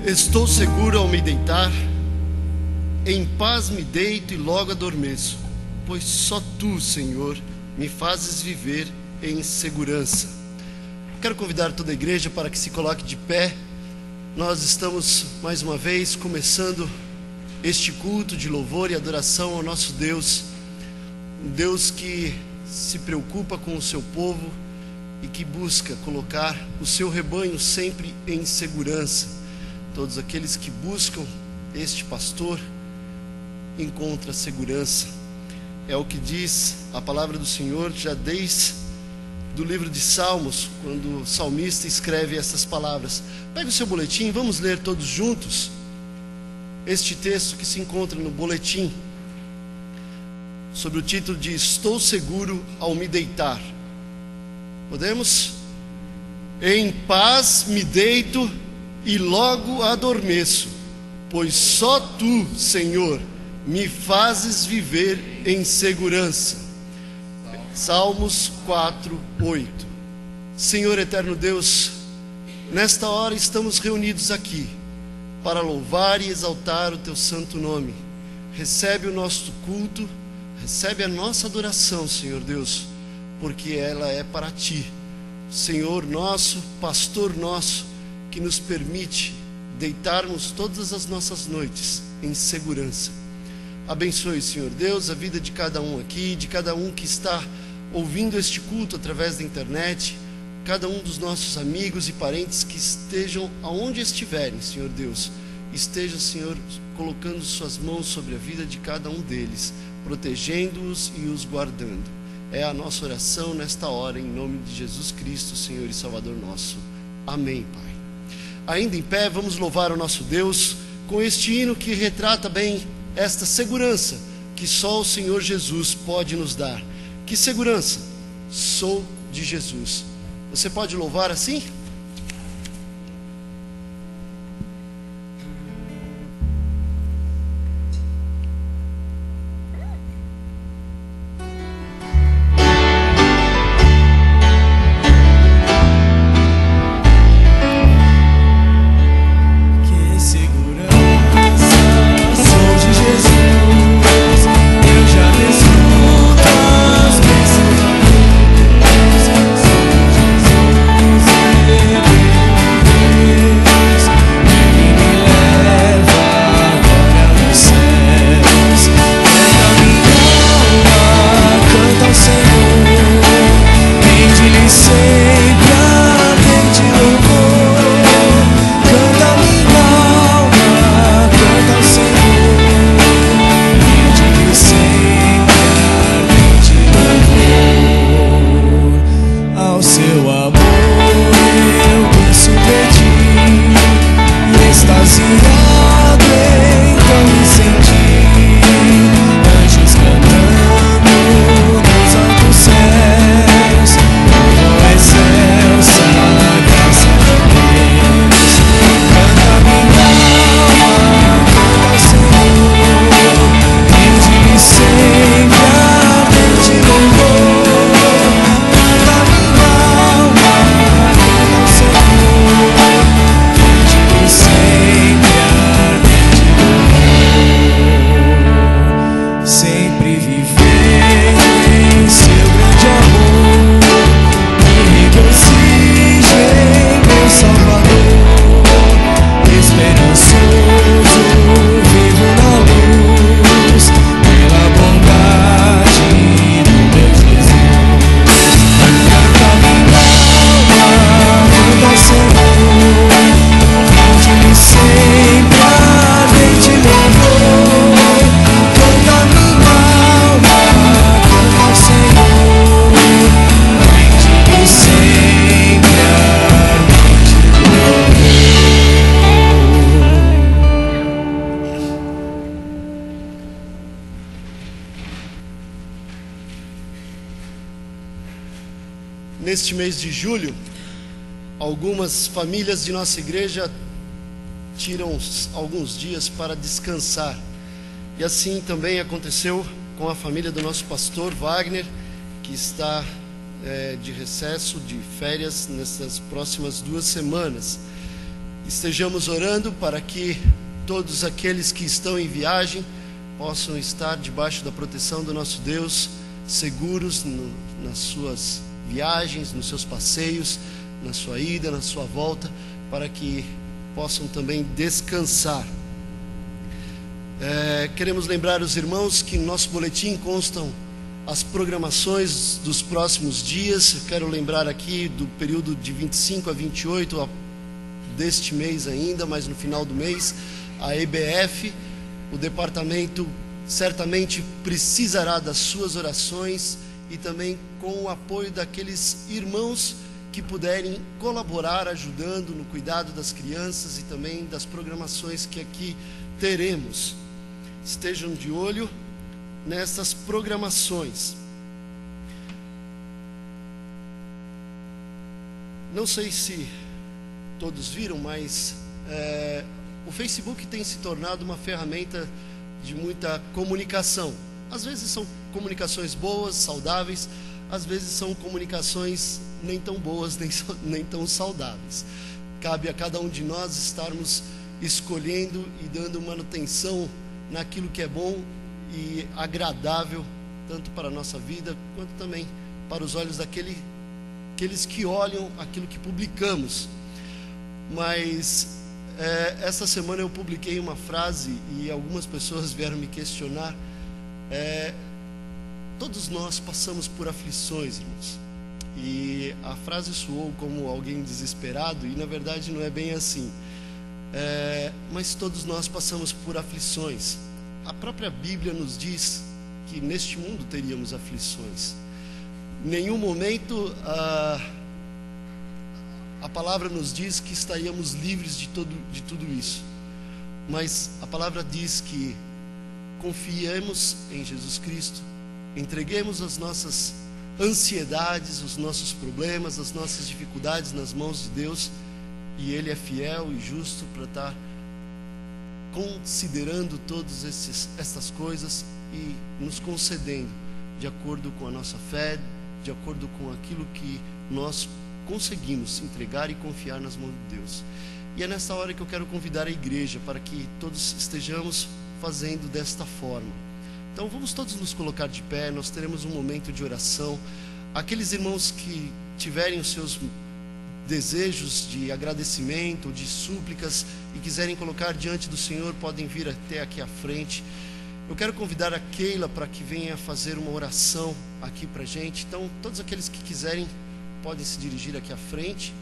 Estou seguro ao me deitar, em paz me deito e logo adormeço, pois só Tu, Senhor, me fazes viver em segurança. Quero convidar toda a igreja para que se coloque de pé. Nós estamos mais uma vez começando este culto de louvor e adoração ao nosso Deus, um Deus que se preocupa com o seu povo e que busca colocar o seu rebanho sempre em segurança. Todos aqueles que buscam este pastor encontram segurança. É o que diz a palavra do Senhor já desde do livro de Salmos, quando o salmista escreve essas palavras. Pega o seu boletim, vamos ler todos juntos este texto que se encontra no boletim, sobre o título de Estou seguro ao me deitar. Podemos? Em paz me deito e logo adormeço, pois só Tu, Senhor, me fazes viver em segurança. Salmos 4:8. Senhor eterno Deus, nesta hora estamos reunidos aqui para louvar e exaltar o Teu santo nome. Recebe o nosso culto, recebe a nossa adoração, Senhor Deus, porque ela é para Ti, Senhor nosso, pastor nosso, que nos permite deitarmos todas as nossas noites em segurança. Abençoe, Senhor Deus, a vida de cada um aqui, de cada um que está ouvindo este culto através da internet, cada um dos nossos amigos e parentes que estejam aonde estiverem, Senhor Deus. Esteja, Senhor, colocando suas mãos sobre a vida de cada um deles, protegendo-os e os guardando. É a nossa oração nesta hora, em nome de Jesus Cristo, Senhor e Salvador nosso. Amém, Pai. Ainda em pé, vamos louvar o nosso Deus com este hino que retrata bem esta segurança que só o Senhor Jesus pode nos dar. Que segurança? Sou de Jesus. Você pode louvar assim? Neste mês de julho, algumas famílias de nossa igreja tiram alguns dias para descansar. E assim também aconteceu com a família do nosso pastor Wagner, que está de recesso, de férias, nessas próximas 2 semanas. estejamos orando para que todos aqueles que estão em viagem possam estar debaixo da proteção do nosso Deus, seguros nas suas viagens, nos seus passeios, na sua ida, na sua volta, para que possam também descansar. Queremos lembrar os irmãos que no nosso boletim constam as programações dos próximos dias. Eu quero lembrar aqui do período de 25 a 28 deste mês ainda, mas no final do mês, a EBF, o departamento certamente precisará das suas orações e também com o apoio daqueles irmãos que puderem colaborar ajudando no cuidado das crianças e também das programações que aqui teremos. Estejam de olho nessas programações. Não sei se todos viram, mas o Facebook tem se tornado uma ferramenta de muita comunicação. Às vezes são comunicações boas, saudáveis, às vezes são comunicações nem tão boas, nem tão saudáveis. Cabe a cada um de nós estarmos escolhendo e dando manutenção naquilo que é bom e agradável, tanto para a nossa vida, quanto também para os olhos daqueles que olham aquilo que publicamos. Mas essa semana eu publiquei uma frase e algumas pessoas vieram me questionar. Todos nós passamos por aflições, irmãos. E a frase soou como alguém desesperado, e na verdade não é bem assim. Mas todos nós passamos por aflições. A própria Bíblia nos diz que neste mundo teríamos aflições. Em nenhum momento a palavra nos diz que estaríamos livres de tudo isso. Mas a palavra diz que confiemos em Jesus Cristo, entreguemos as nossas ansiedades, os nossos problemas, as nossas dificuldades nas mãos de Deus, e Ele é fiel e justo para estar considerando todas essas coisas e nos concedendo de acordo com a nossa fé, de acordo com aquilo que nós conseguimos entregar e confiar nas mãos de Deus. E é nessa hora que eu quero convidar a igreja para que todos estejamos fazendo desta forma. Então vamos todos nos colocar de pé, nós teremos um momento de oração. Aqueles irmãos que tiverem os seus desejos de agradecimento, de súplicas e quiserem colocar diante do Senhor, podem vir até aqui à frente. Eu quero convidar a Keila para que venha fazer uma oração aqui para a gente. Então todos aqueles que quiserem podem se dirigir aqui à frente.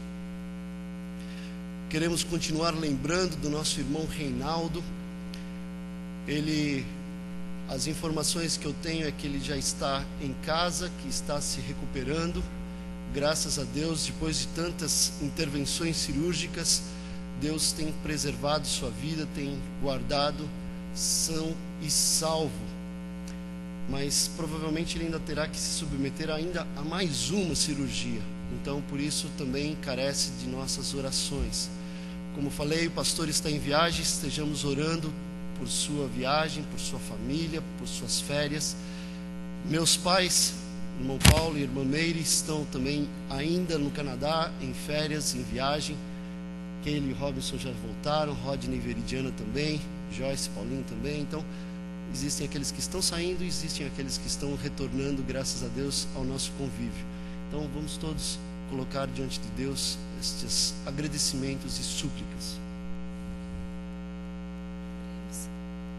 Queremos continuar lembrando do nosso irmão Reinaldo. As informações que eu tenho é que ele já está em casa, que está se recuperando. Graças a Deus, depois de tantas intervenções cirúrgicas, Deus tem preservado sua vida, tem guardado são e salvo. Mas provavelmente ele ainda terá que se submeter ainda a mais uma cirurgia. Então, por isso também carece de nossas orações. Como falei, o pastor está em viagem, estejamos orando por sua viagem, por sua família, por suas férias. Meus pais, irmão Paulo e irmã Meire, estão também ainda no Canadá, em férias, em viagem. Keila e Robinson já voltaram, Rodney e Veridiana também, Joyce e Paulinho também. Então, existem aqueles que estão saindo e existem aqueles que estão retornando, graças a Deus, ao nosso convívio. Então, vamos todos colocar diante de Deus estes agradecimentos e súplicas.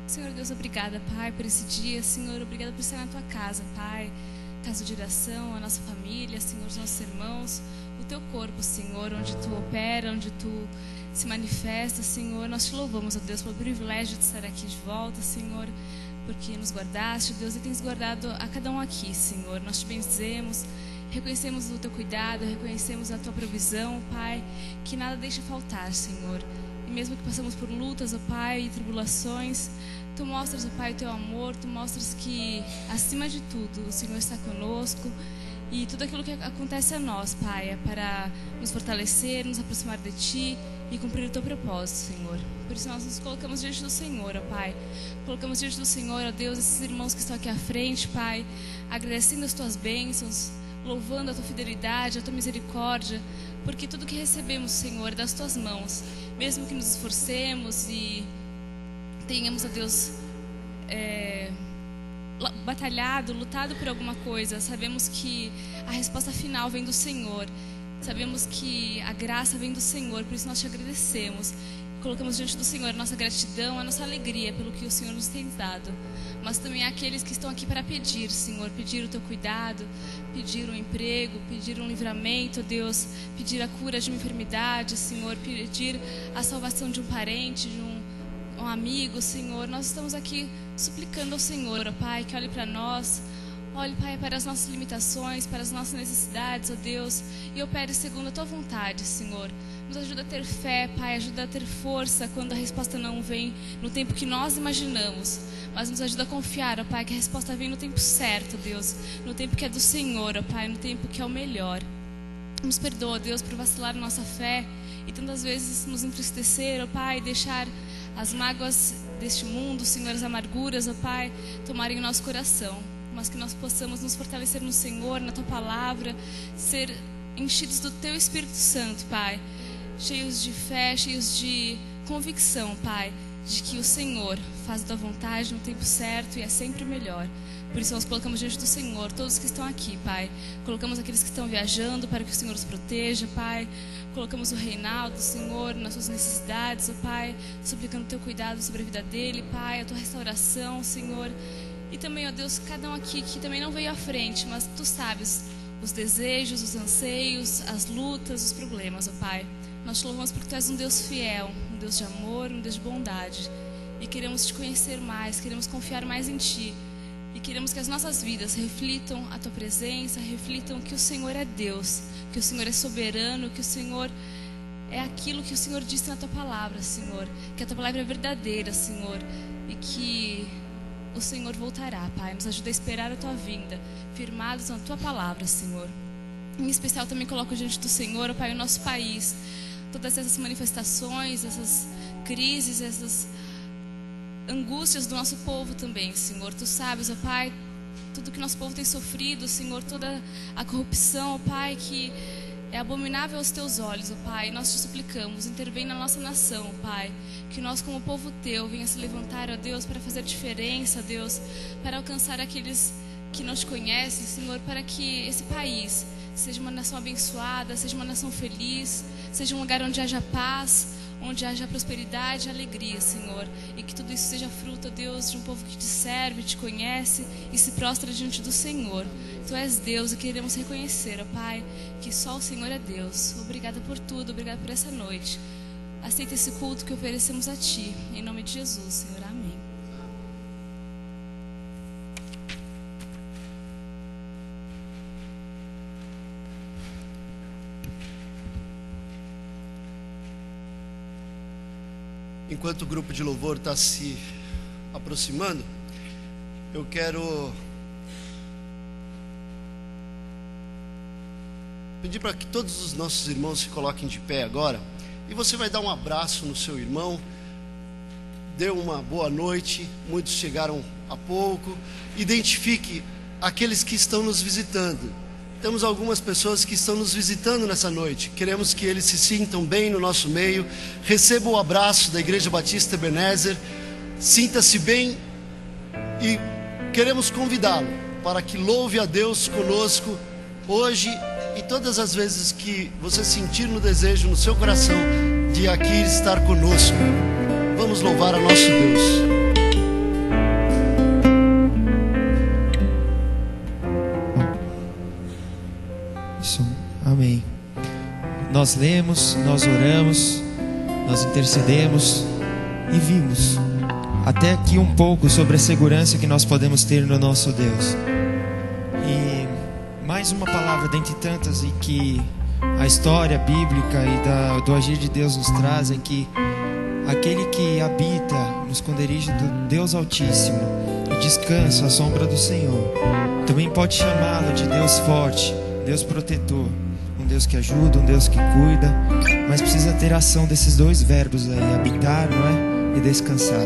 Senhor Deus, obrigada, Pai, por esse dia. Senhor, obrigada por estar na Tua casa, Pai. Casa de oração, a nossa família, Senhor, os nossos irmãos, o Teu corpo, Senhor, onde Tu opera, onde Tu se manifesta, Senhor. Nós Te louvamos, ó Deus, pelo privilégio de estar aqui de volta, Senhor, porque nos guardaste, Deus, e tens guardado a cada um aqui, Senhor. Nós Te bendizemos, reconhecemos o Teu cuidado, reconhecemos a Tua provisão, Pai, que nada deixa faltar, Senhor. E mesmo que passamos por lutas, ó Pai, e tribulações, Tu mostras, ó Pai, o Teu amor, Tu mostras que, acima de tudo, o Senhor está conosco. E tudo aquilo que acontece a nós, Pai, é para nos fortalecer, nos aproximar de Ti e cumprir o Teu propósito, Senhor. Por isso nós nos colocamos diante do Senhor, ó Pai. Colocamos diante do Senhor, ó Deus, esses irmãos que estão aqui à frente, Pai, agradecendo as Tuas bênçãos, louvando a Tua fidelidade, a Tua misericórdia, porque tudo que recebemos, Senhor, é das Tuas mãos. mesmo que nos esforcemos e tenhamos, ó Deus, batalhado, lutado por alguma coisa, sabemos que a resposta final vem do Senhor. Sabemos que a graça vem do Senhor, por isso nós te agradecemos. Colocamos diante do Senhor a nossa gratidão, a nossa alegria pelo que o Senhor nos tem dado. Mas também há aqueles que estão aqui para pedir, Senhor, pedir o teu cuidado, pedir um emprego, pedir um livramento, Deus, pedir a cura de uma enfermidade, Senhor, pedir a salvação de um parente, de um amigo, Senhor. Nós estamos aqui suplicando ao Senhor, ó Pai, que olhe para nós. Olhe, Pai, para as nossas limitações, para as nossas necessidades, ó Deus, e opere segundo a Tua vontade, Senhor. Nos ajuda a ter fé, Pai, ajuda a ter força quando a resposta não vem no tempo que nós imaginamos, mas nos ajuda a confiar, ó Pai, que a resposta vem no tempo certo, Deus, no tempo que é do Senhor, ó Pai, no tempo que é o melhor. Nos perdoa, Deus, por vacilar na nossa fé e tantas vezes nos entristecer, ó Pai, deixar as mágoas deste mundo, Senhor, as amarguras, ó Pai, tomarem o nosso coração. Mas que nós possamos nos fortalecer no Senhor, na Tua Palavra, ser enchidos do Teu Espírito Santo, Pai, cheios de fé, cheios de convicção, Pai, de que o Senhor faz a Tua vontade no tempo certo e é sempre melhor. Por isso nós colocamos diante do Senhor todos que estão aqui, Pai. Colocamos aqueles que estão viajando para que o Senhor os proteja, Pai. Colocamos o Reinaldo, Senhor, nas suas necessidades, ó Pai, suplicando o Teu cuidado sobre a vida dele, Pai, a Tua restauração, Senhor. E também, ó Deus, cada um aqui que também não veio à frente, mas Tu sabes os desejos, os anseios, as lutas, os problemas, ó Pai. Nós te louvamos porque Tu és um Deus fiel, um Deus de amor, um Deus de bondade. E queremos Te conhecer mais, queremos confiar mais em Ti. E queremos que as nossas vidas reflitam a Tua presença, reflitam que o Senhor é Deus, que o Senhor é soberano, que o Senhor é aquilo que o Senhor disse na Tua Palavra, Senhor. Que a Tua Palavra é verdadeira, Senhor. E que o Senhor voltará, Pai. Nos ajuda a esperar a Tua vinda, firmados na Tua Palavra, Senhor. Em especial também coloco diante do Senhor, ó Pai, o nosso país. Todas essas manifestações, essas crises, essas angústias do nosso povo também, Senhor. Tu sabes, ó Pai, tudo que nosso povo tem sofrido, Senhor, toda a corrupção, ó Pai, que é abominável aos Teus olhos, ó Pai. Nós Te suplicamos, intervém na nossa nação, ó Pai. Que nós, como povo Teu, venha se levantar, ó Deus, para fazer diferença, ó Deus, para alcançar aqueles que não Te conhecem, Senhor, para que esse país seja uma nação abençoada, seja uma nação feliz, seja um lugar onde haja paz, onde haja prosperidade e alegria, Senhor. E que tudo isso seja fruto, ó Deus, de um povo que Te serve, Te conhece e se prostra diante do Senhor. Tu és Deus e queremos reconhecer, ó Pai, que só o Senhor é Deus. Obrigada por tudo, obrigada por essa noite. Aceita esse culto que oferecemos a Ti. Em nome de Jesus, Senhor. Amém. Enquanto o grupo de louvor está se aproximando, eu quero pedir para que todos os nossos irmãos se coloquem de pé agora. E você vai dar um abraço no seu irmão. Dê uma boa noite. Muitos chegaram há pouco. Identifique aqueles que estão nos visitando. Temos algumas pessoas que estão nos visitando nessa noite. Queremos que eles se sintam bem no nosso meio. Receba o abraço da Igreja Batista Ebenezer. Sinta-se bem e queremos convidá-lo para que louve a Deus conosco hoje e todas as vezes que você sentir no desejo no seu coração de aqui estar conosco. Vamos louvar a nosso Deus. Amém. Nós lemos, nós oramos, nós intercedemos e vimos até aqui um pouco sobre a segurança que nós podemos ter no nosso Deus. E mais uma palavra dentre tantas e que a história bíblica e do agir de Deus nos traz é que aquele que habita no esconderijo do Deus Altíssimo e descansa à sombra do Senhor, também pode chamá-lo de Deus forte, Deus protetor. Um Deus que ajuda, um Deus que cuida, mas precisa ter ação desses dois verbos aí, habitar, não é? E descansar.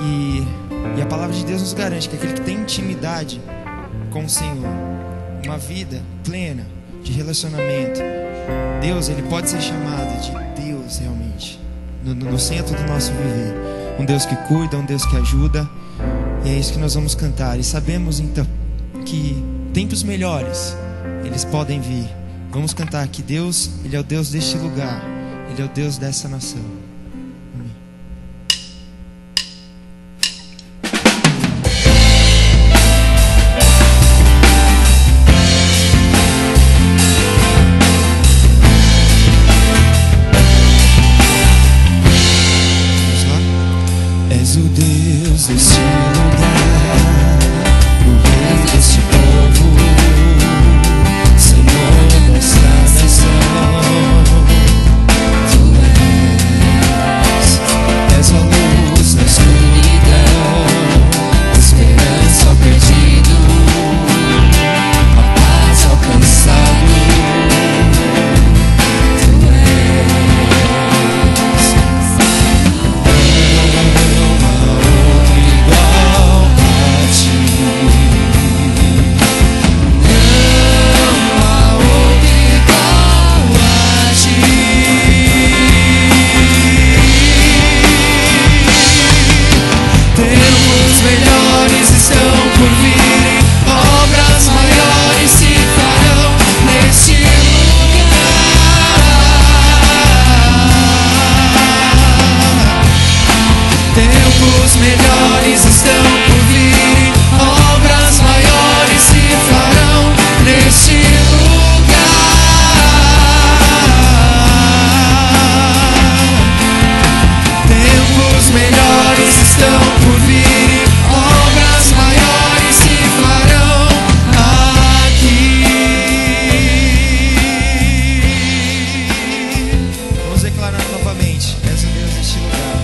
E a palavra de Deus nos garante que aquele que tem intimidade com o Senhor, uma vida plena de relacionamento, Deus, ele pode ser chamado de Deus realmente. no centro do nosso viver. Um Deus que cuida, um Deus que ajuda. E é isso que nós vamos cantar. E sabemos então que tempos melhores, eles podem vir. Vamos cantar que Deus, Ele é o Deus deste lugar, Ele é o Deus dessa nação. Amém. Vamos lá? És o Deus deste lugar, o Rei deste povo, Senhor desta nação. Tu és a luz na escuridão, esperança ao perdido, a paz alcançado. Tu és, não há outro igual a ti. Tempos melhores estão por vir, obras maiores se farão neste lugar. Tempos melhores estão por vir, obras maiores se farão neste lugar. Tempos melhores estão por vir, obras maiores se farão aqui. Vamos declarar novamente: és o Deus deste lugar.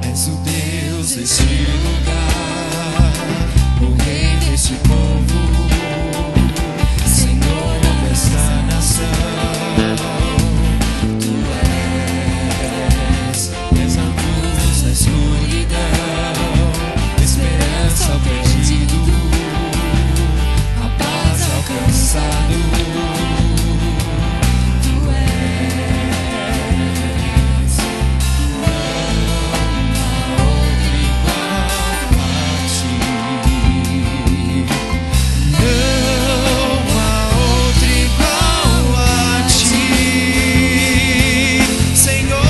És o Deus deste lugar, o Rei deste povo, Senhor desta nação. És a luz na escuridão, esperança ao perdido, a paz alcançado. Tu és, não há outro igual a ti. Não há outro igual a ti, Senhor.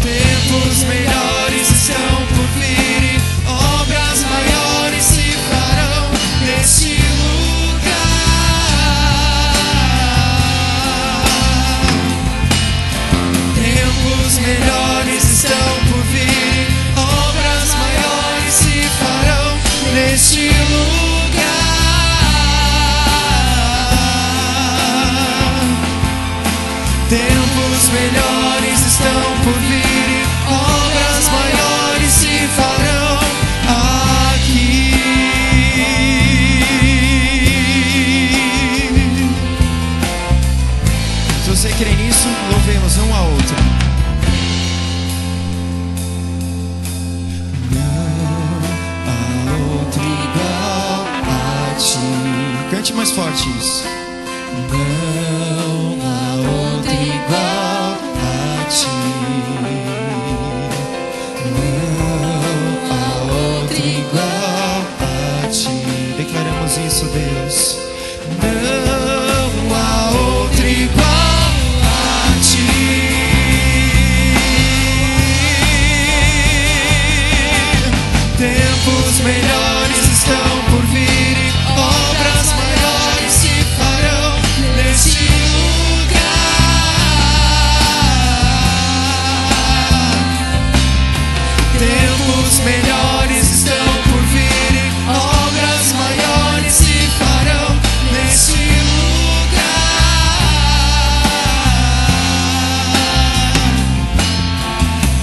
Tempos melhores estão por vir, obras maiores se farão neste lugar. Tempos melhores estão por vir, obras maiores se farão neste lugar. Tempos melhores estão por vir, obras maiores se farão aqui. Se você crê nisso, louvemos um ao outro. Não há outro igual a ti. Cante mais forte isso. Não há outro igual a ti. Não há outro igual a ti. Declaramos isso, Deus. Não há outro igual a ti. Tempos melhores estão por vir, obras maiores se farão neste lugar. Tempos melhores estão por vir, obras maiores se farão neste lugar.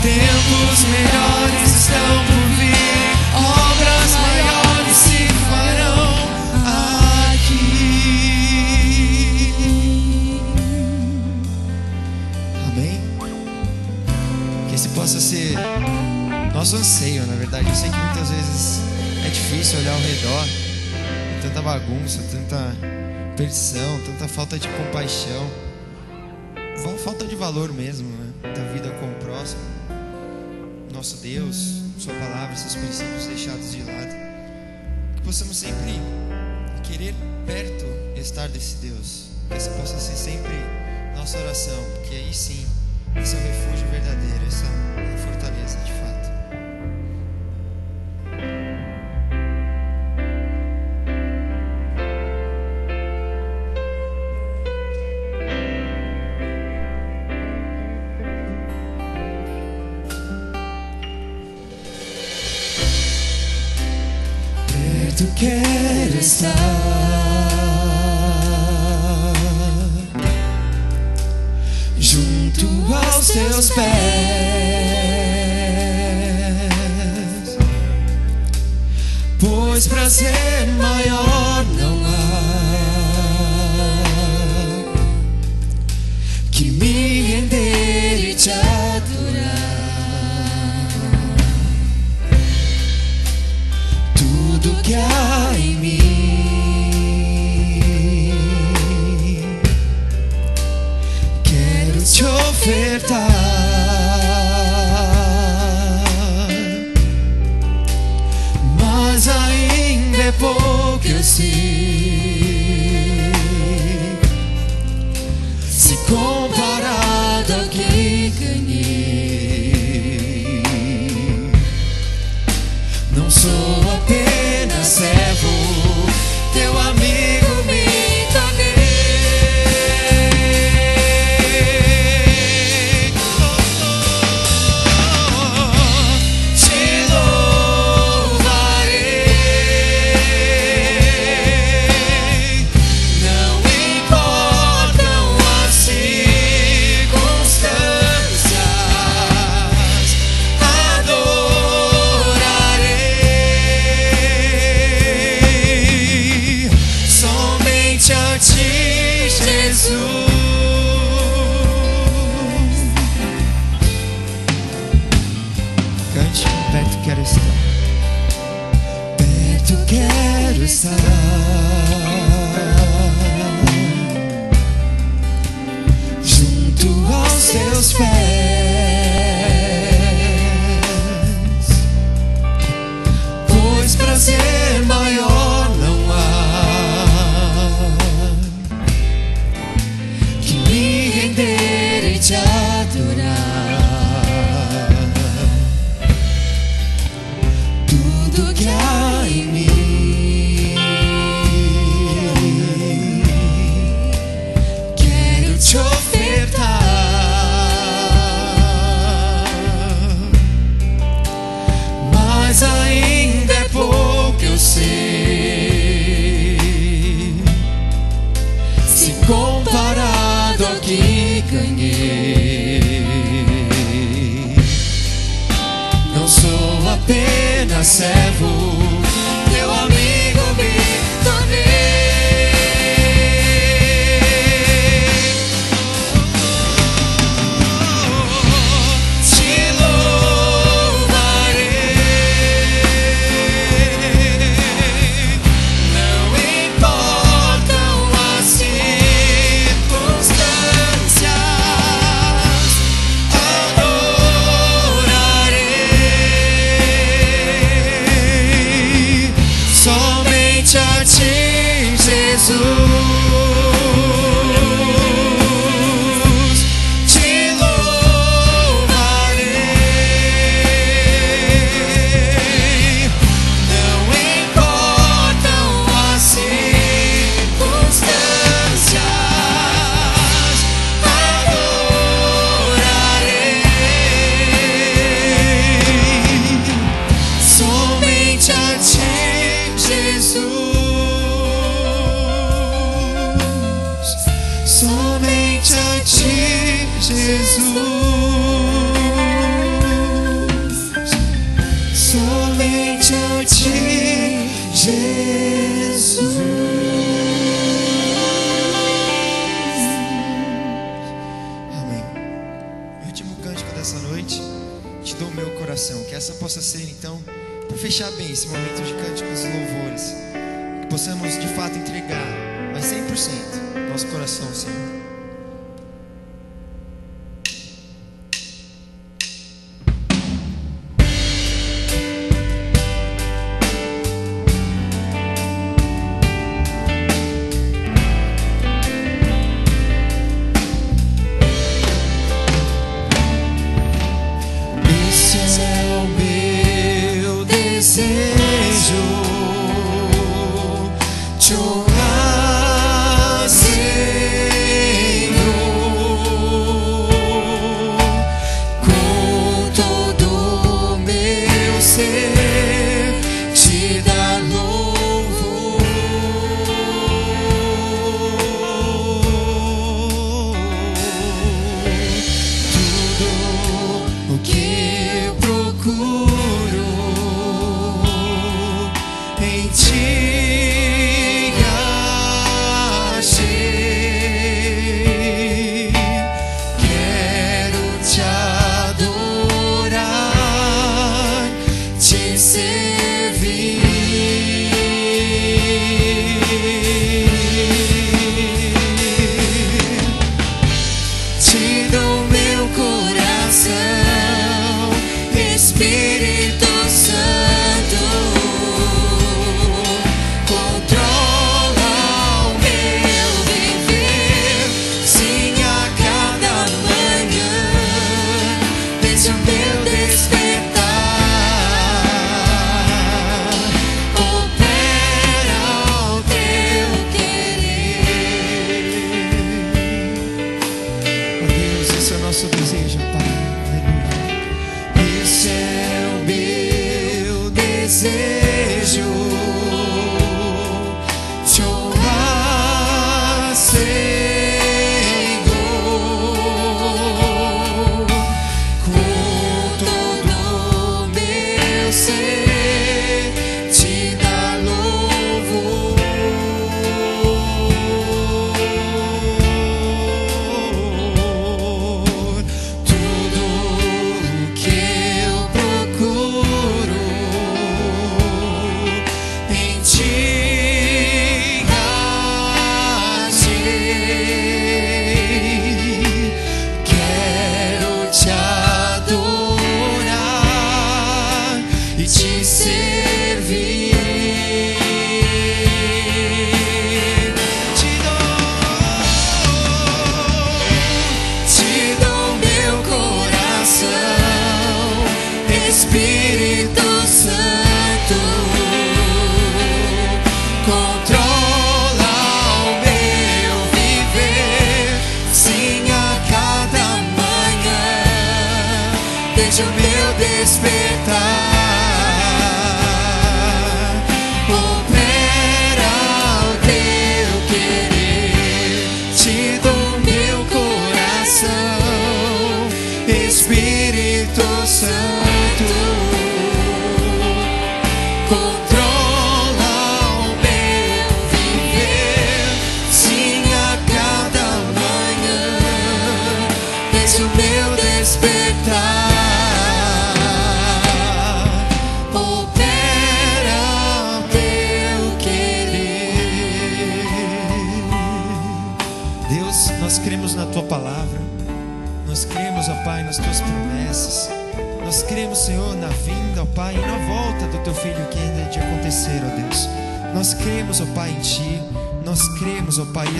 Tempos melhores estão por vir, obras maiores se farão aqui. Amém? Que esse possa ser nosso anseio, na verdade. Eu sei que muitas vezes é difícil olhar ao redor, tanta bagunça, tanta perdição, tanta falta de compaixão, falta de valor mesmo, né? Da vida com o próximo. Nosso Deus, Sua palavra, Seus princípios deixados de lado. Que possamos sempre querer perto estar desse Deus. Que essa possa ser sempre nossa oração, porque aí sim, esse é o refúgio verdadeiro, essa é a fortaleza de fato. Perto quero estar, junto aos Teus pés, pois prazer maior não há que me render e Te adorar. Tudo que há em mim quero Te ofertar, mas ainda é pouco, eu sei, se comparado ao que ganhei. Não sou apenas servo, Teu amigo me tornei. Te louvarei, não importam as circunstâncias, adorarei somente a Ti, Jesus. Cante, perto quero estar. Perto quero estar, junto aos Teus pés, pois prazer maior não há que me render e Te adorar. Tudo que há em mim quero Te ofertar, mas ainda é pouco, eu sei, se comparado ao que ganhei. Não sou apenas servo, Teu amigo me tornei. Te louvarei, não importam as circunstâncias, adorarei somente a Ti, Jesus. Te louvarei, não importam as circunstâncias, adorarei somente a Ti, Jesus. Somente a Ti, Jesus. Somente a Ti, Jesus. Amém. Último cântico dessa noite, Te dou o meu coração. Que essa possa ser, então, para fechar bem esse momento de cânticos e louvores, que possamos de fato entregar, mas 100% nosso coração, Senhor.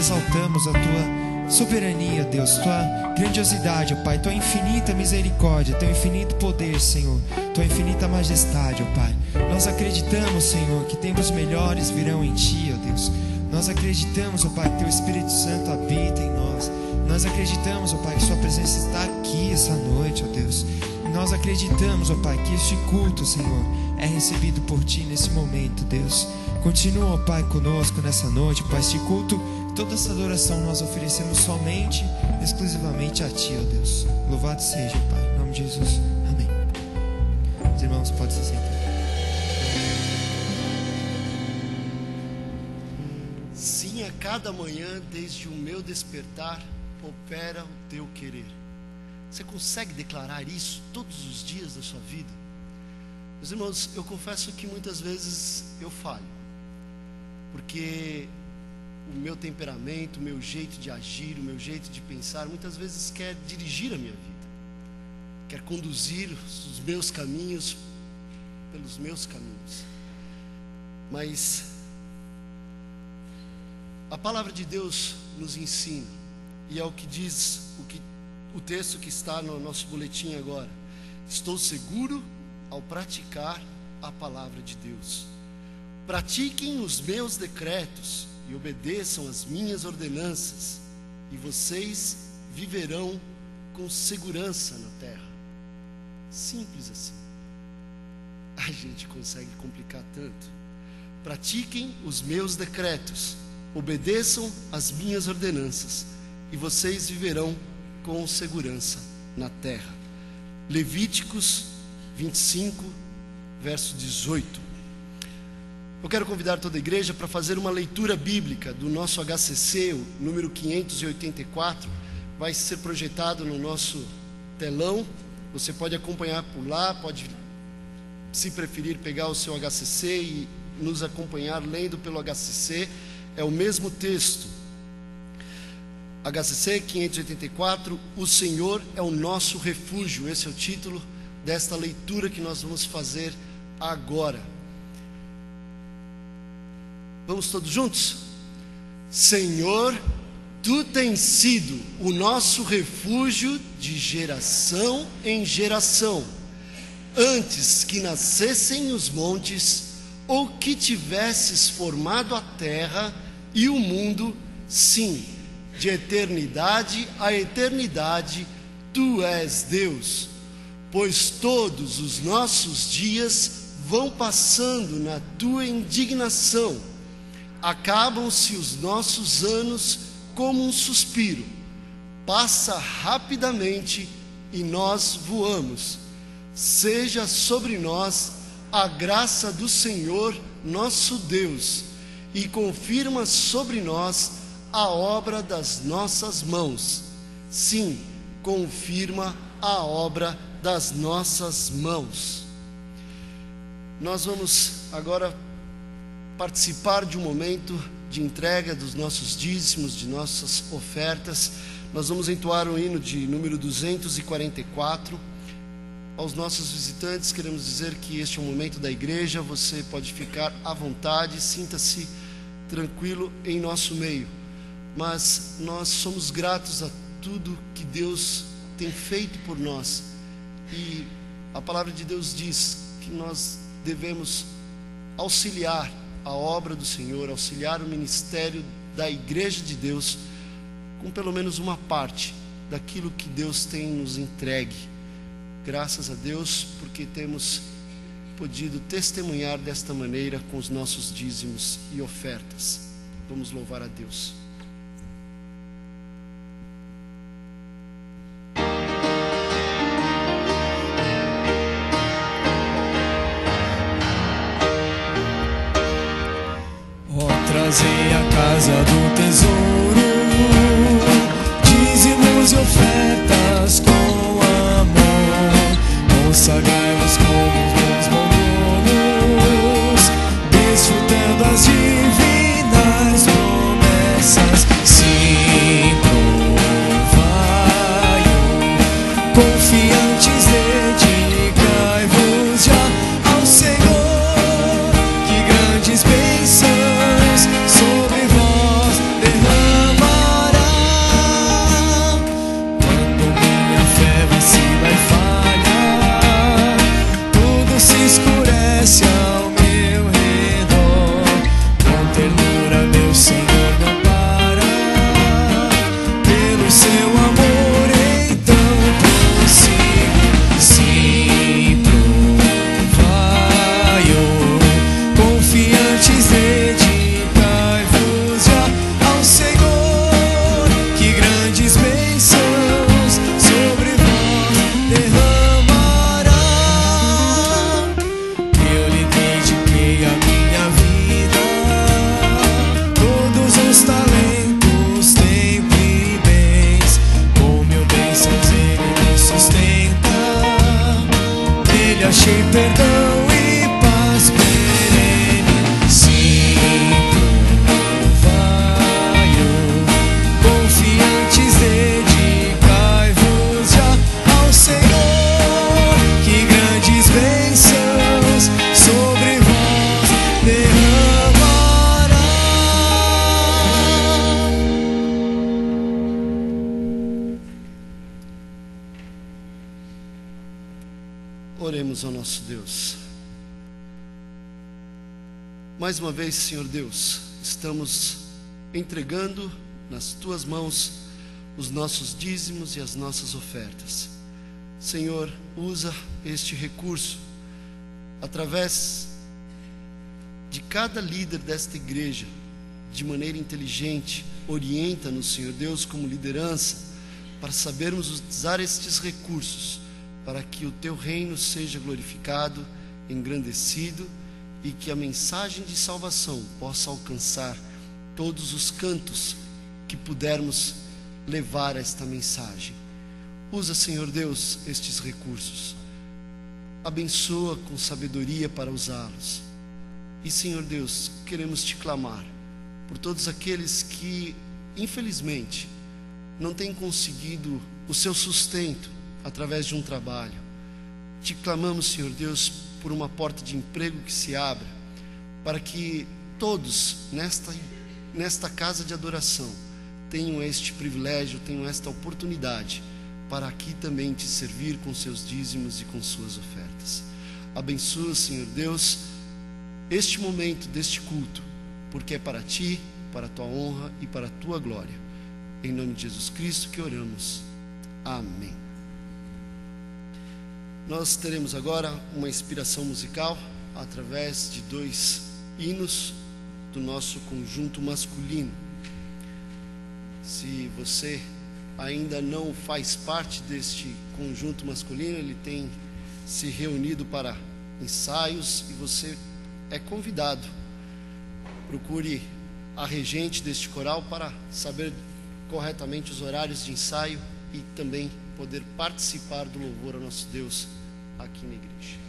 Exaltamos a tua soberania, Deus, tua grandiosidade, ó Pai, tua infinita misericórdia, teu infinito poder, Senhor, tua infinita majestade, ó Pai. Nós acreditamos, Senhor, que tempos melhores virão em Ti, ó Deus. Nós acreditamos, ó Pai, que teu Espírito Santo habita em nós. Nós acreditamos, ó Pai, que sua presença está aqui essa noite, ó Deus. Nós acreditamos, ó Pai, que este culto, Senhor, é recebido por Ti nesse momento, Deus. Continua, ó Pai, conosco nessa noite, Pai, este culto. Toda essa adoração nós oferecemos somente, exclusivamente a Ti, ó Deus. Louvado seja, Pai, em nome de Jesus. Amém. Os irmãos podem se sentar. Sim, a cada manhã, desde o meu despertar, opera o Teu querer. Você consegue declarar isso todos os dias da sua vida? Meus irmãos, eu confesso que muitas vezes eu falho, porque o meu temperamento, o meu jeito de agir, o meu jeito de pensar, muitas vezes quer dirigir a minha vida, quer conduzir os meus caminhos pelos meus caminhos. Mas a palavra de Deus nos ensina, e é o que diz o texto que está no nosso boletim agora: estou seguro ao praticar a palavra de Deus. Pratiquem os meus decretos e obedeçam as minhas ordenanças, e vocês viverão com segurança na terra. Simples assim. A gente consegue complicar tanto. Pratiquem os meus decretos, obedeçam as minhas ordenanças, e vocês viverão com segurança na terra. Levíticos 25, verso 18. Eu quero convidar toda a igreja para fazer uma leitura bíblica do nosso HCC, o número 584. Vai ser projetado no nosso telão. Você pode acompanhar por lá, pode, se preferir, pegar o seu HCC e nos acompanhar lendo pelo HCC. É o mesmo texto. HCC 584, o Senhor é o nosso refúgio. Esse é o título desta leitura que nós vamos fazer agora. Vamos todos juntos? Senhor, Tu tens sido o nosso refúgio de geração em geração. Antes que nascessem os montes, ou que tivesses formado a terra e o mundo, sim, de eternidade a eternidade, Tu és Deus. Pois todos os nossos dias vão passando na Tua indignação. Acabam-se os nossos anos como um suspiro. Passa rapidamente e nós voamos. Seja sobre nós a graça do Senhor nosso Deus, e confirma sobre nós a obra das nossas mãos. Sim, confirma a obra das nossas mãos. Nós vamos agora participar de um momento de entrega dos nossos dízimos, de nossas ofertas. Nós vamos entoar o hino de número 244. Aos nossos visitantes, queremos dizer que este é um momento da igreja. Você pode ficar à vontade, sinta-se tranquilo em nosso meio. Mas nós somos gratos a tudo que Deus tem feito por nós. E a palavra de Deus diz que nós devemos auxiliar a obra do Senhor, auxiliar o ministério da igreja de Deus com pelo menos uma parte daquilo que Deus tem nos entregue. Graças a Deus, porque temos podido testemunhar desta maneira com os nossos dízimos e ofertas. Vamos louvar a Deus. Trazei a casa do tesouro, dízimos e ofertas com amor, consagrai-vos como bons mordomos, desfrutando as divinas promessas. Sim, provai-o, confiantes dedicai-vos já ao Senhor, que grandes bênçãos sobre vós derrama. Oremos ao nosso Deus. Mais uma vez, Senhor Deus, estamos entregando nas Tuas mãos os nossos dízimos e as nossas ofertas. Senhor, usa este recurso através de cada líder desta igreja, de maneira inteligente. Orienta-nos, Senhor Deus, como liderança, para sabermos usar estes recursos, para que o Teu reino seja glorificado, engrandecido, e que a mensagem de salvação possa alcançar todos os cantos que pudermos levar esta mensagem. Usa, Senhor Deus, estes recursos. Abençoa com sabedoria para usá-los. E, Senhor Deus, queremos Te clamar por todos aqueles que, infelizmente, não têm conseguido o seu sustento através de um trabalho. Te clamamos, Senhor Deus, por uma porta de emprego que se abra, para que todos nesta casa de adoração tenham este privilégio, tenham esta oportunidade para aqui também Te servir com seus dízimos e com suas ofertas. Abençoa, Senhor Deus, este momento deste culto, porque é para Ti, para a Tua honra e para a Tua glória. Em nome de Jesus Cristo que oramos. Amém. Nós teremos agora uma inspiração musical através de 2 hinos do nosso conjunto masculino. Se você ainda não faz parte deste conjunto masculino, ele tem se reunido para ensaios e você é convidado. Procure a regente deste coral para saber corretamente os horários de ensaio e também poder participar do louvor ao nosso Deus aqui na igreja.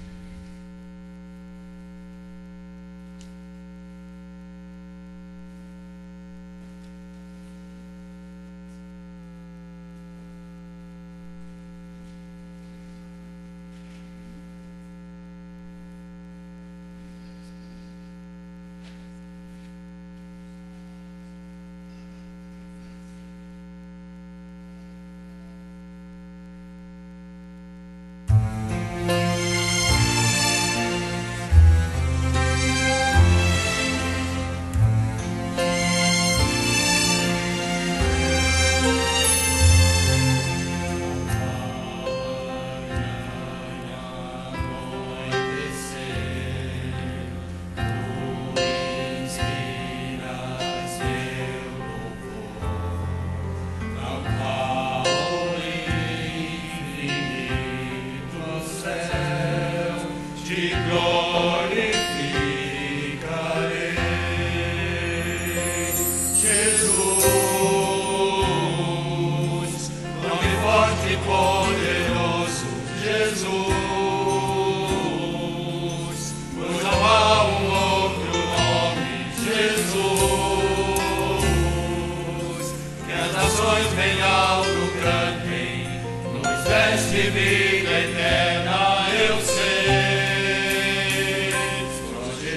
Encha os corações.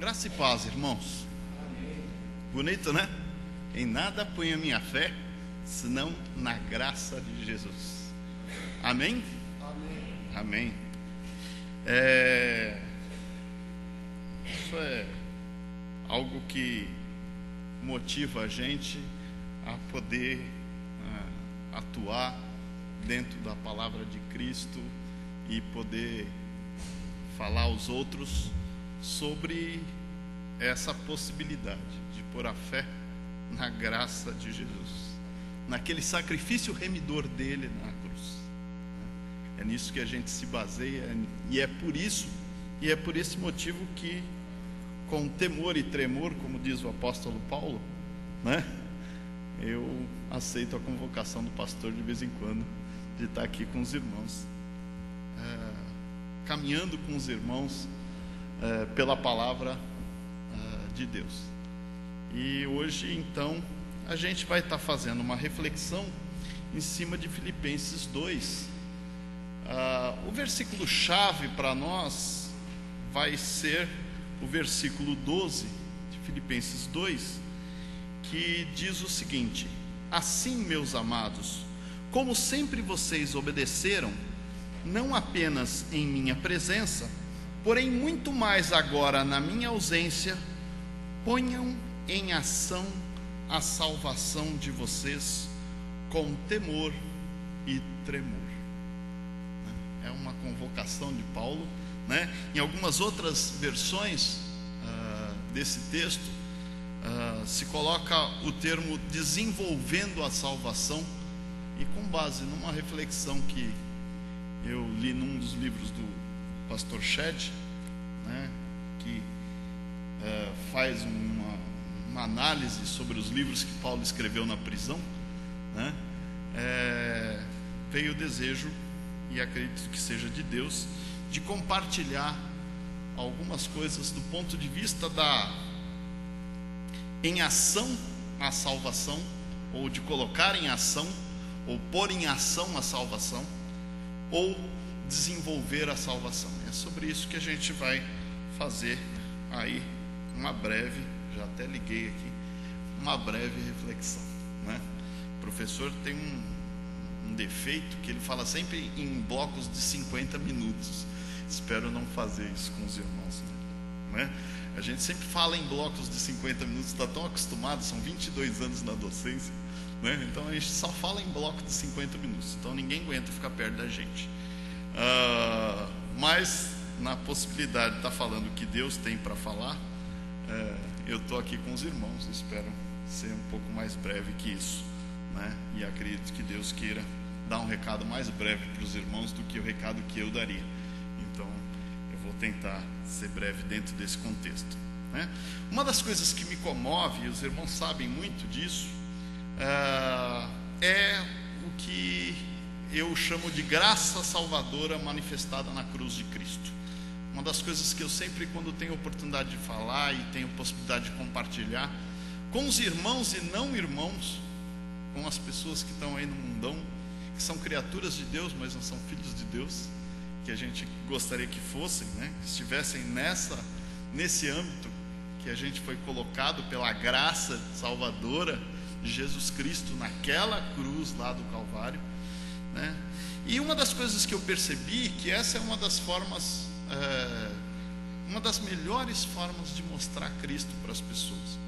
Graça e paz, irmãos. Bonito, né? Em nada ponho a minha fé, senão na graça de Jesus. Amém? Amém. Isso é algo que motiva a gente a poder atuar dentro da palavra de Cristo e poder falar aos outros sobre essa possibilidade de pôr a fé na graça de Jesus, naquele sacrifício remidor dele na cruz. É nisso que a gente se baseia, e é por esse motivo que, com temor e tremor, como diz o apóstolo Paulo, né, eu aceito a convocação do pastor de vez em quando de estar aqui com os irmãos, caminhando com os irmãos pela palavra de Deus. E hoje então a gente vai estar fazendo uma reflexão em cima de Filipenses 2. O versículo chave para nós vai ser o versículo 12 de Filipenses 2, que diz o seguinte: assim, meus amados, como sempre vocês obedeceram, não apenas em minha presença, porém muito mais agora na minha ausência, ponham em ação a salvação de vocês com temor e tremor. É uma convocação de Paulo, né? Em algumas outras versões desse texto se coloca o termo desenvolvendo a salvação, e com base numa reflexão que eu li num dos livros do pastor Shed, né, que faz uma análise sobre os livros que Paulo escreveu na prisão, né, veio o desejo, e acredito que seja de Deus, de compartilhar algumas coisas do ponto de vista em ação a salvação, ou de colocar em ação, ou pôr em ação a salvação, ou desenvolver a salvação. É sobre isso que a gente vai fazer aí uma breve, já até liguei aqui, uma breve reflexão, né? O professor tem um defeito que ele fala sempre em blocos de 50 minutos. Espero não fazer isso com os irmãos, né? A gente sempre fala em blocos de 50 minutos, está tão acostumado, são 22 anos na docência, né? Então a gente só fala em bloco de 50 minutos, então ninguém aguenta ficar perto da gente. Mas na possibilidade de estar falando o que Deus tem para falar, eu estou aqui com os irmãos, espero ser um pouco mais breve que isso, né? E acredito que Deus queira dar um recado mais breve para os irmãos do que o recado que eu daria. Então eu vou tentar ser breve dentro desse contexto, né? Uma das coisas que me comove, e os irmãos sabem muito disso, é o que eu chamo de graça salvadora manifestada na cruz de Cristo. Uma das coisas que eu sempre, quando tenho oportunidade de falar e tenho possibilidade de compartilhar com os irmãos e não irmãos, com as pessoas que estão aí no mundão, que são criaturas de Deus, mas não são filhos de Deus, que a gente gostaria que fossem, né? Que estivessem nesse âmbito que a gente foi colocado pela graça salvadora de Jesus Cristo naquela cruz lá do Calvário, né? E uma das coisas que eu percebi, que essa é uma das formas, uma das melhores formas de mostrar Cristo para as pessoas.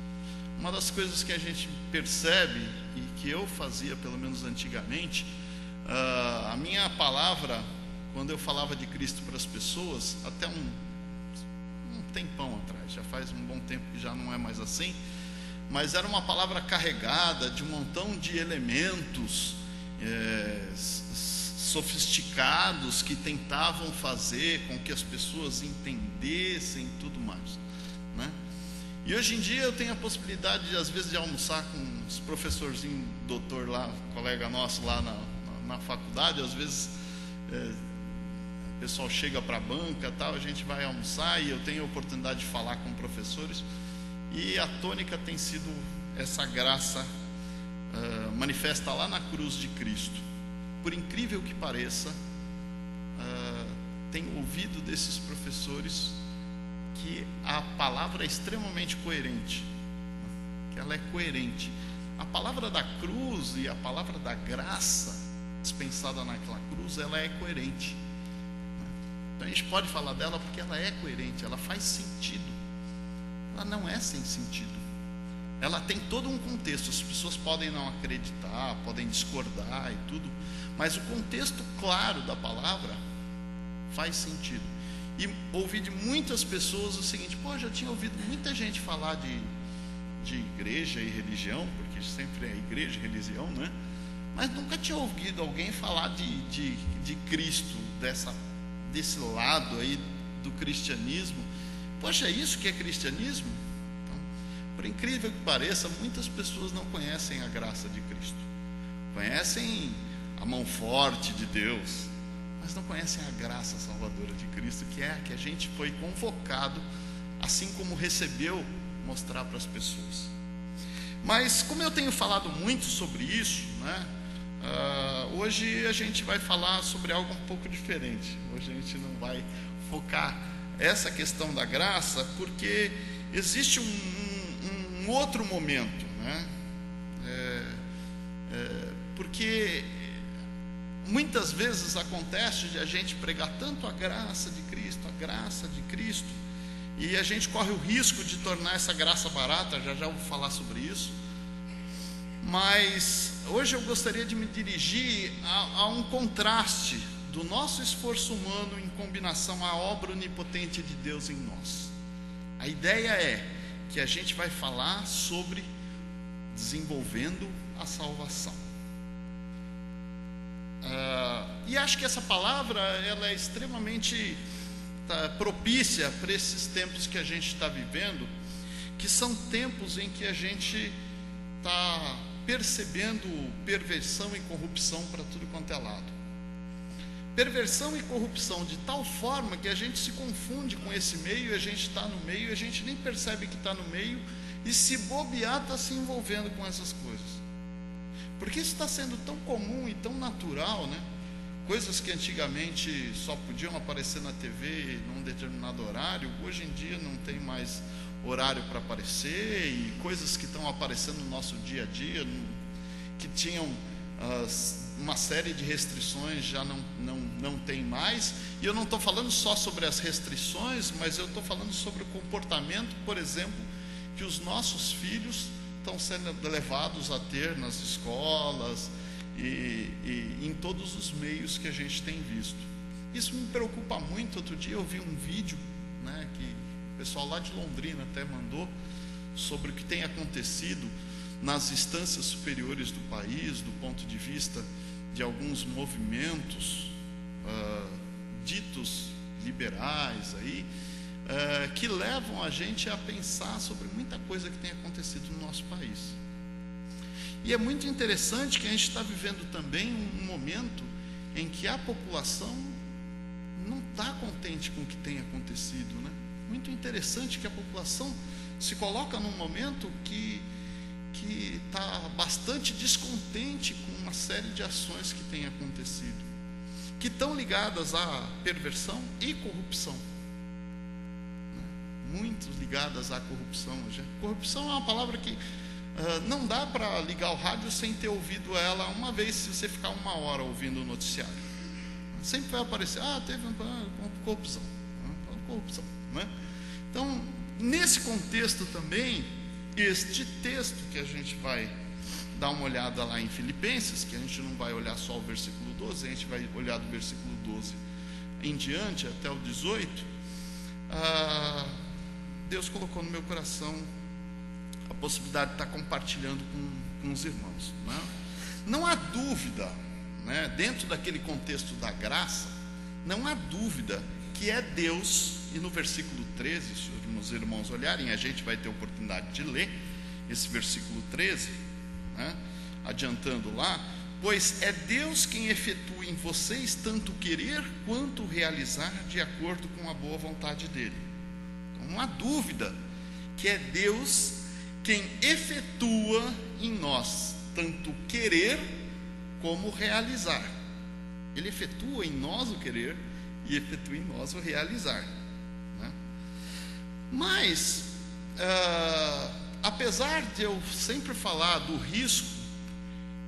Uma das coisas que a gente percebe, e que eu fazia pelo menos antigamente, a minha palavra, quando eu falava de Cristo para as pessoas, até um tempão atrás, já faz um bom tempo que já não é mais assim, mas era uma palavra carregada de um montão de elementos sofisticados que tentavam fazer com que as pessoas entendessem tudo mais, né? E hoje em dia eu tenho a possibilidade de, às vezes, de almoçar com os professorzinhos, doutor lá, colega nosso lá na faculdade. Às vezes o pessoal chega para a banca, tal, a gente vai almoçar e eu tenho a oportunidade de falar com professores, e a tônica tem sido essa graça manifesta lá na cruz de Cristo. Por incrível que pareça, tenho ouvido desses professores que a palavra é extremamente coerente, que ela é coerente. A palavra da cruz e a palavra da graça dispensada naquela cruz, ela é coerente. Então a gente pode falar dela porque ela é coerente, ela faz sentido. Ela não é sem sentido. Ela tem todo um contexto. As pessoas podem não acreditar, podem discordar e tudo, mas o contexto claro da palavra faz sentido. E ouvi de muitas pessoas o seguinte: pô, já tinha ouvido muita gente falar de igreja e religião, porque sempre é igreja e religião, né? Mas nunca tinha ouvido alguém falar de Cristo, desse lado aí do cristianismo. Poxa, é isso que é cristianismo? Então, por incrível que pareça, muitas pessoas não conhecem a graça de Cristo. Conhecem a mão forte de Deus, mas não conhecem a graça salvadora de Cristo, que é a que a gente foi convocado, assim como recebeu, mostrar para as pessoas. Mas como eu tenho falado muito sobre isso, né? Hoje a gente vai falar sobre algo um pouco diferente. Hoje a gente não vai focar essa questão da graça, porque existe um outro momento, né? Porque muitas vezes acontece de a gente pregar tanto a graça de Cristo, e a gente corre o risco de tornar essa graça barata. Já vou falar sobre isso. Mas hoje eu gostaria de me dirigir a um contraste do nosso esforço humano em combinação à obra onipotente de Deus em nós. A ideia é que a gente vai falar sobre desenvolvendo a salvação. E acho que essa palavra ela é extremamente propícia para esses tempos que a gente está vivendo, que são tempos em que a gente está percebendo perversão e corrupção para tudo quanto é lado. Perversão e corrupção de tal forma que a gente se confunde com esse meio, a gente está no meio, a gente nem percebe que está no meio, e se bobear está se envolvendo com essas coisas, porque isso está sendo tão comum e tão natural, né? Coisas que antigamente só podiam aparecer na TV num determinado horário, hoje em dia não tem mais horário para aparecer, e coisas que estão aparecendo no nosso dia a dia, que tinham uma série de restrições, já não tem mais. E eu não estou falando só sobre as restrições, mas eu estou falando sobre o comportamento, por exemplo, que os nossos filhos estão sendo levados a ter nas escolas e em todos os meios que a gente tem visto. Isso me preocupa muito. Outro dia eu vi um vídeo, né, que o pessoal lá de Londrina até mandou, sobre o que tem acontecido nas instâncias superiores do país, do ponto de vista de alguns movimentos ditos liberais aí, que levam a gente a pensar sobre muita coisa que tem acontecido no nosso país. E é muito interessante que a gente está vivendo também um momento em que a população não está contente com o que tem acontecido, né? Muito interessante que a população se coloca num momento que está bastante descontente com uma série de ações que têm acontecido, que estão ligadas à perversão e corrupção, muito ligadas à corrupção. Corrupção é uma palavra que não dá para ligar o rádio sem ter ouvido ela uma vez. Se você ficar uma hora ouvindo o noticiário, sempre vai aparecer: teve uma corrupção, né? Então, nesse contexto também, este texto que a gente vai dar uma olhada lá em Filipenses, que a gente não vai olhar só o versículo 12, a gente vai olhar do versículo 12 em diante até o 18. Deus colocou no meu coração a possibilidade de estar compartilhando com os irmãos, né? Não há dúvida, né, dentro daquele contexto da graça, não há dúvida que é Deus. E no versículo 13, se os irmãos olharem, a gente vai ter oportunidade de ler esse versículo 13, né? Adiantando lá: pois é Deus quem efetua em vocês tanto querer quanto realizar de acordo com a boa vontade dele. Então, não há dúvida que é Deus quem efetua em nós tanto querer como realizar. Ele efetua em nós o querer e efetua em nós o realizar, né? Mas, apesar de eu sempre falar do risco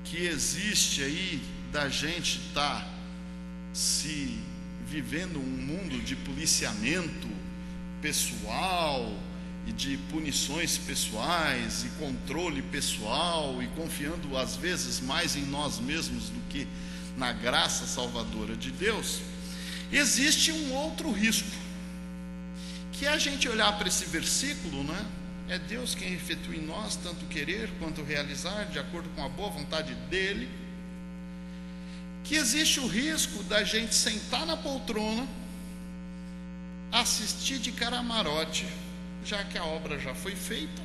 que existe aí da gente estar se vivendo um mundo de policiamento pessoal e de punições pessoais e controle pessoal, e confiando às vezes mais em nós mesmos do que na graça salvadora de Deus, existe um outro risco, que é a gente olhar para esse versículo, né? É Deus quem efetua em nós tanto querer quanto realizar, de acordo com a boa vontade dele, que existe o risco da gente sentar na poltrona, assistir de camarote, já que a obra já foi feita,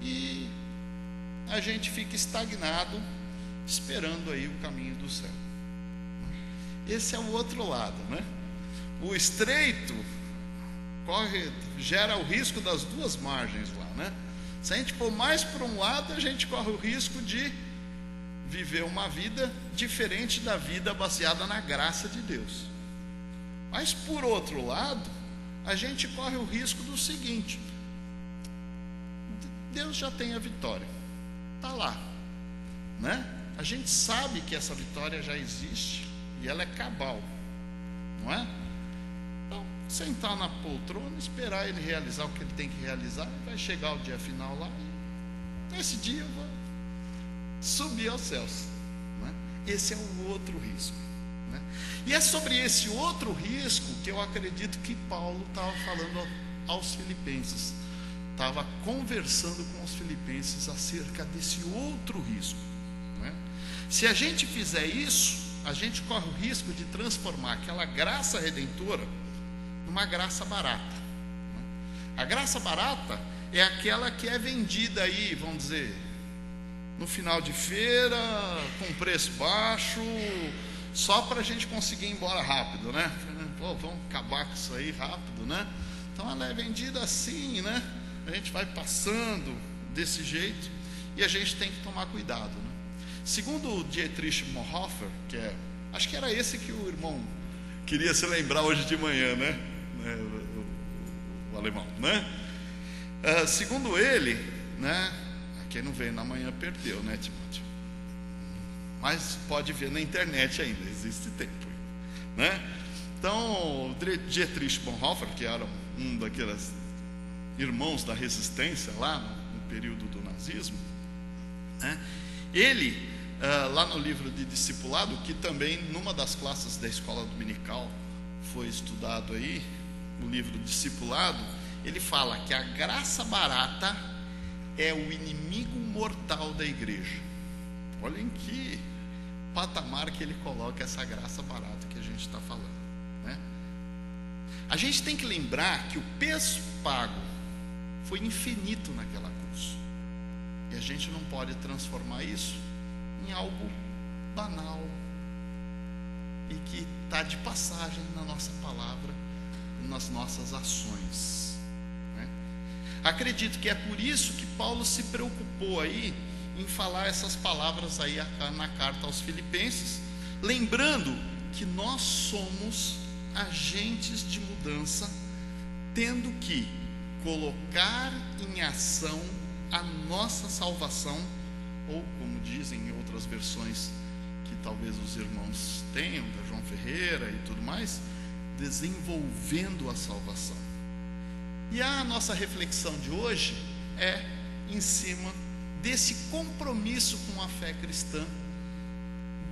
e a gente fica estagnado, esperando aí o caminho do céu. Esse é o outro lado, né? O estreito gera o risco das duas margens lá, né? Se a gente for mais para um lado, a gente corre o risco de viver uma vida diferente da vida baseada na graça de Deus. Mas por outro lado, a gente corre o risco do seguinte: Deus já tem a vitória, está lá, né? A gente sabe que essa vitória já existe e ela é cabal, não é? Então, sentar na poltrona, esperar ele realizar o que ele tem que realizar, vai chegar o dia final lá, e nesse dia eu vou subir aos céus, né? Esse é o outro risco, né? E é sobre esse outro risco que eu acredito que Paulo estava falando aos filipenses, estava conversando com os filipenses acerca desse outro risco, né? Se a gente fizer isso, a gente corre o risco de transformar aquela graça redentora numa graça barata, né? A graça barata é aquela que é vendida aí, vamos dizer, no final de feira, com preço baixo, só para a gente conseguir ir embora rápido, né? Pô, vamos acabar com isso aí rápido, né? Então ela é vendida assim, né? A gente vai passando desse jeito e a gente tem que tomar cuidado, né? Segundo o Dietrich Bonhoeffer, acho que era esse que o irmão queria se lembrar hoje de manhã, né? O alemão, né? Segundo ele, né? Quem não veio na manhã perdeu, né, Timóteo? Mas pode ver na internet ainda, existe tempo, né? Então, Dietrich Bonhoeffer, que era um daqueles irmãos da resistência lá no período do nazismo, né? Ele, lá no livro de discipulado, que também numa das classes da escola dominical foi estudado aí, o livro discipulado, ele fala que a graça barata é o inimigo mortal da igreja. Olhem que patamar que ele coloca essa graça barata que a gente está falando, né? A gente tem que lembrar que o preço pago foi infinito naquela cruz, e a gente não pode transformar isso em algo banal e que está de passagem na nossa palavra, nas nossas ações, né? Acredito que é por isso que Paulo se preocupou aí em falar essas palavras aí na carta aos Filipenses, lembrando que nós somos agentes de mudança, tendo que colocar em ação a nossa salvação, ou como dizem em outras versões que talvez os irmãos tenham, da João Ferreira e tudo mais, desenvolvendo a salvação. E a nossa reflexão de hoje é em cima desse compromisso com a fé cristã,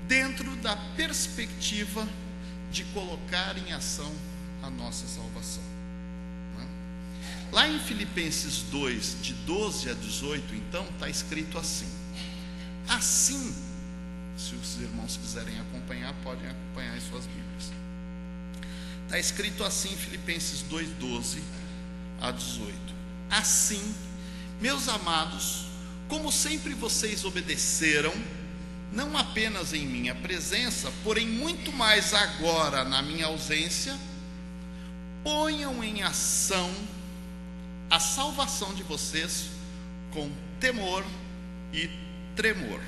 dentro da perspectiva de colocar em ação a nossa salvação, né? Lá em Filipenses 2, de 12 a 18, então, está escrito assim. Assim, se os irmãos quiserem acompanhar, podem acompanhar em suas Bíblias. Está escrito assim em Filipenses 2, 12 a 18. Assim, meus amados, como sempre vocês obedeceram, não apenas em minha presença, porém muito mais agora na minha ausência, ponham em ação a salvação de vocês com temor e tremor.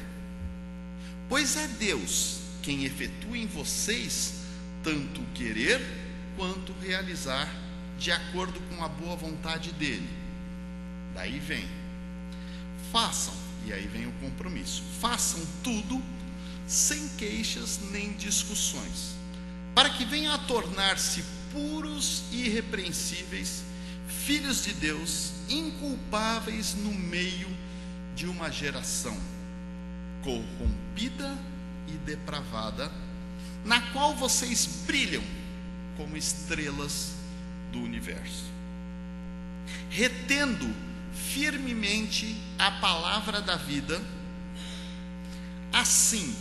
Pois é Deus quem efetua em vocês tanto querer quanto realizar de acordo com a boa vontade dele. Daí vem, façam, e aí vem o compromisso, façam tudo sem queixas nem discussões, para que venham a tornar-se puros e irrepreensíveis, filhos de Deus, inculpáveis no meio de uma geração corrompida e depravada, na qual vocês brilham como estrelas do universo, retendo firmemente a palavra da vida. Assim,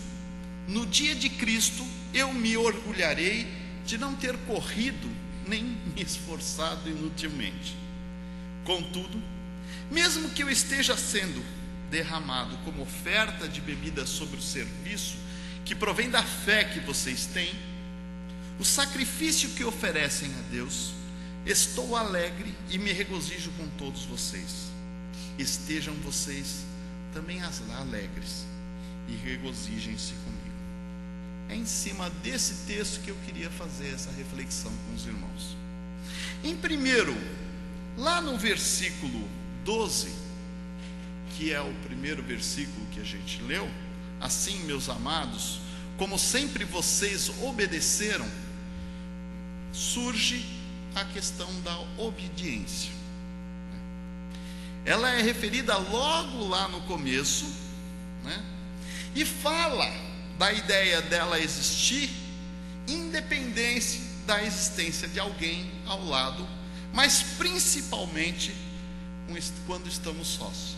no dia de Cristo, eu me orgulharei de não ter corrido nem me esforçado inutilmente. Contudo, mesmo que eu esteja sendo derramado como oferta de bebida sobre o serviço que provém da fé que vocês têm, o sacrifício que oferecem a Deus, estou alegre e me regozijo com todos vocês. Estejam vocês também alegres e regozijem-se comigo. É em cima desse texto que eu queria fazer essa reflexão com os irmãos. Em primeiro, lá no versículo 12, que é o primeiro versículo que a gente leu: assim, meus amados, como sempre vocês obedeceram, surge a questão da obediência. Ela é referida logo lá no começo, né? E fala da ideia dela existir independente da existência de alguém ao lado, mas principalmente quando estamos sós,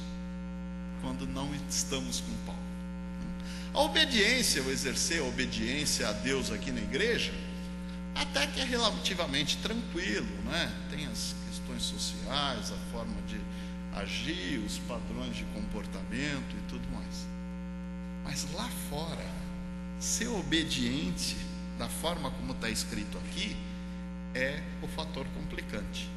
quando não estamos com Paulo. A obediência, o exercer a obediência a Deus aqui na igreja, até que é relativamente tranquilo, né? Tem as questões sociais, a forma de agir, os padrões de comportamento e tudo mais. Mas lá fora, ser obediente da forma como está escrito aqui é o fator complicante.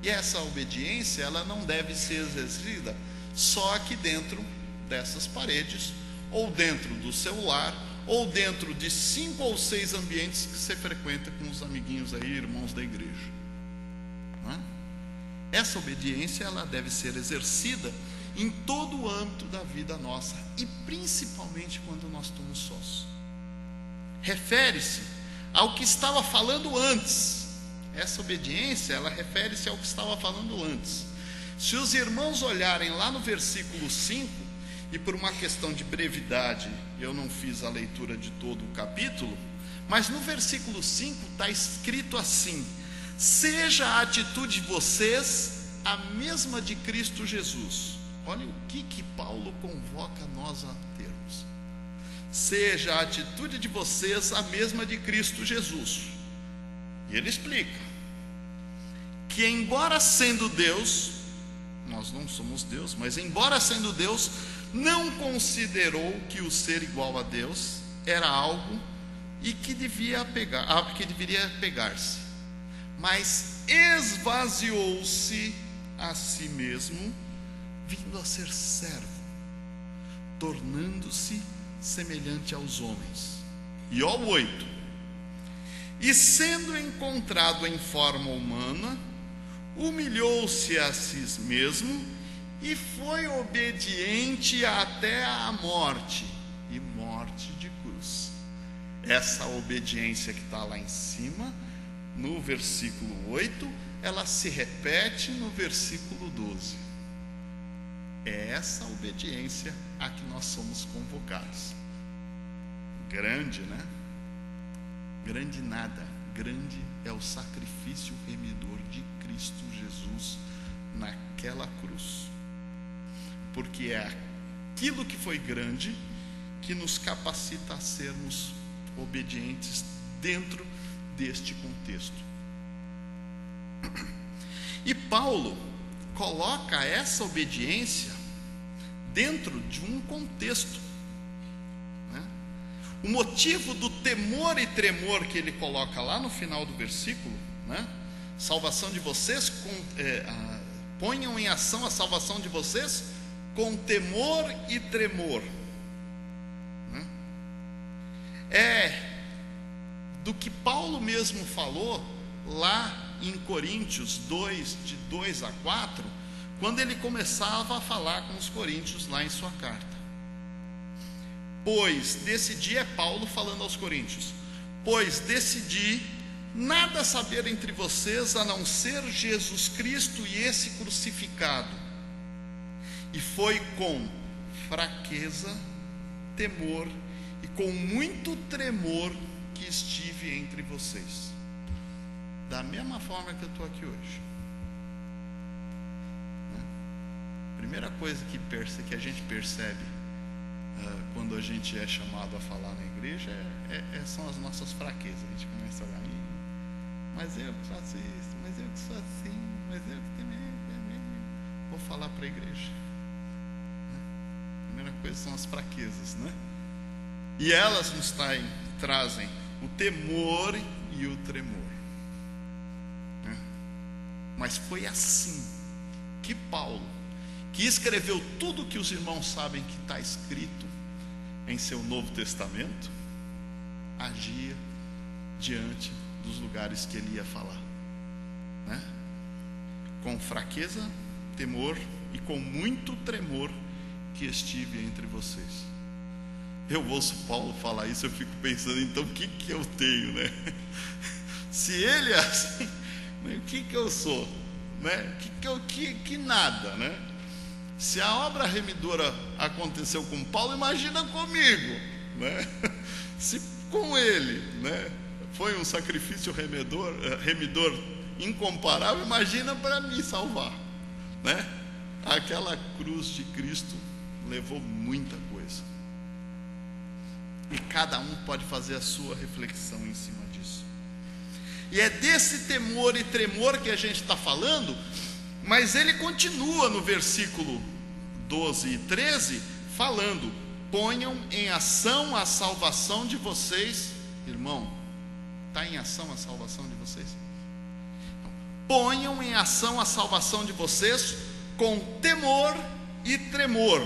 E essa obediência, ela não deve ser exercida só aqui dentro dessas paredes, ou dentro do seu lar, ou dentro de 5 ou 6 ambientes que você frequenta com os amiguinhos aí, irmãos da igreja. Não é? Essa obediência, ela deve ser exercida em todo o âmbito da vida nossa, e principalmente quando nós estamos sós. Refere-se ao que estava falando antes. Essa obediência, ela refere-se ao que estava falando antes. Se os irmãos olharem lá no versículo 5, e por uma questão de brevidade, eu não fiz a leitura de todo o capítulo, mas no versículo 5 está escrito assim: seja a atitude de vocês a mesma de Cristo Jesus. Olha o que Paulo convoca nós a termos. Seja a atitude de vocês a mesma de Cristo Jesus. E ele explica que, embora sendo Deus, nós não somos Deus, mas embora sendo Deus, não considerou que o ser igual a Deus era algo e que deveria pegar-se, mas esvaziou-se a si mesmo, vindo a ser servo, tornando-se semelhante aos homens. E ó, 8: e sendo encontrado em forma humana, humilhou-se a si mesmo e foi obediente até a morte, e morte de cruz. Essa obediência que está lá em cima, no versículo 8, ela se repete no versículo 12. É essa obediência a que nós somos convocados. Grande, né? Grande nada, grande é o sacrifício remidor de Cristo Jesus naquela cruz, porque é aquilo que foi grande que nos capacita a sermos obedientes dentro deste contexto. E Paulo coloca essa obediência dentro de um contexto, né? O motivo do temor e tremor que ele coloca lá no final do versículo, né? Salvação de vocês, ponham em ação a salvação de vocês com temor e tremor, né? É do que Paulo mesmo falou lá em Coríntios 2, de 2 a 4, quando ele começava a falar com os coríntios lá em sua carta. Pois decidi, é Paulo falando aos coríntios, pois decidi nada saber entre vocês a não ser Jesus Cristo e esse crucificado. E foi com fraqueza, temor e com muito tremor que estive entre vocês. Da mesma forma que eu estou aqui hoje. Primeira coisa que a gente percebe quando a gente é chamado a falar na igreja são as nossas fraquezas. A gente começa a olhar, mas eu que faço isso, mas eu que sou assim, mas eu que também vou falar para a igreja. A primeira coisa são as fraquezas, né? E elas nos trazem o temor e o tremor. Mas foi assim que Paulo, que escreveu tudo que os irmãos sabem que está escrito em seu Novo Testamento, agia diante dos lugares que ele ia falar, né? Com fraqueza, temor e com muito tremor que estive entre vocês. Eu ouço Paulo falar isso, eu fico pensando, então o que eu tenho, né? Se ele é assim, o que eu sou, né? Que nada, né? Se a obra remidora aconteceu com Paulo, imagina comigo, né? Se com ele, né, foi um sacrifício remidor incomparável, imagina para me salvar, né? Aquela cruz de Cristo levou muita coisa. E cada um pode fazer a sua reflexão em cima disso. E é desse temor e tremor que a gente está falando, mas ele continua no versículo 12 e 13, falando: ponham em ação a salvação de vocês. Irmão, está em ação a salvação de vocês? Ponham em ação a salvação de vocês com temor e tremor,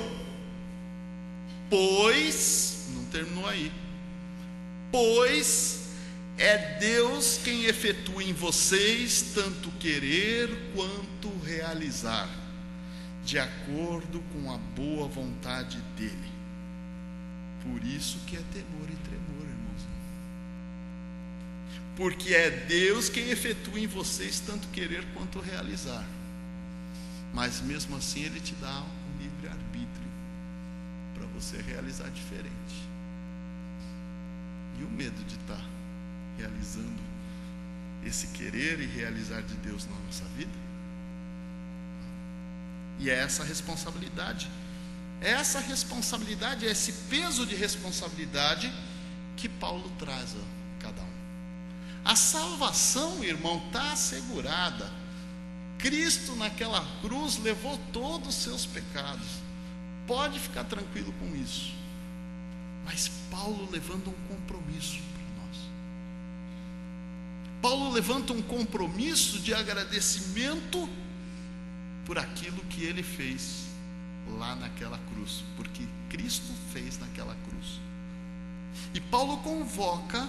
pois, não terminou aí, pois é Deus quem efetua em vocês tanto querer quanto realizar, de acordo com a boa vontade dele. Por isso que é temor e tremor, irmãos. Porque é Deus quem efetua em vocês tanto querer quanto realizar. Mas mesmo assim ele te dá um livre-arbítrio para você realizar diferente. E o medo de estar realizando esse querer e realizar de Deus na nossa vida? E é essa responsabilidade, esse peso de responsabilidade que Paulo traz a cada um. A salvação, irmão, está assegurada. Cristo naquela cruz levou todos os seus pecados. Pode ficar tranquilo com isso. Mas Paulo levanta um compromisso para nós. Paulo levanta um compromisso de agradecimento por aquilo que ele fez lá naquela cruz, porque Cristo fez naquela cruz. E Paulo convoca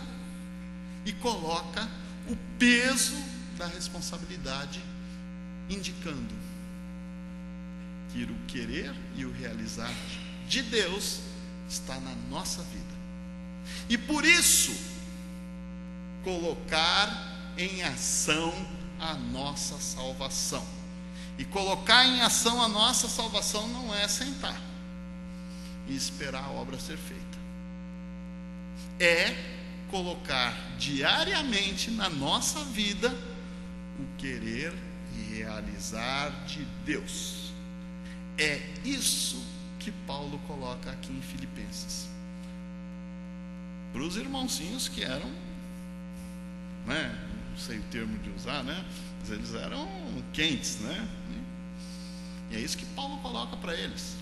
e coloca o peso da responsabilidade, indicando que o querer e o realizar de Deus está na nossa vida. E por isso, colocar em ação a nossa salvação. E colocar em ação a nossa salvação não é sentar e esperar a obra ser feita. É colocar diariamente na nossa vida o querer e realizar de Deus. É isso que Paulo coloca aqui em Filipenses. Para os irmãozinhos que eram, né, não sei o termo de usar, né, mas eles eram quentes, né? E é isso que Paulo coloca para eles.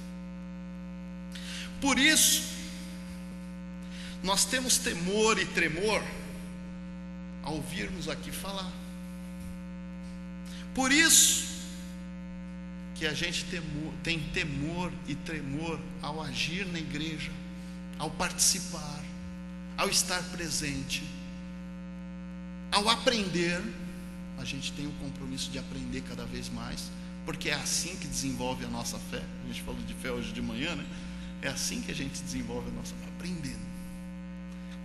Por isso, nós temos temor e tremor ao ouvirmos aqui falar. Por isso que a gente tem temor e tremor ao agir na igreja, ao participar, ao estar presente, ao aprender a gente tem o compromisso de aprender cada vez mais, porque é assim que desenvolve a nossa fé. A gente falou de fé hoje de manhã, né? É assim que a gente desenvolve a nossa fé, aprendendo.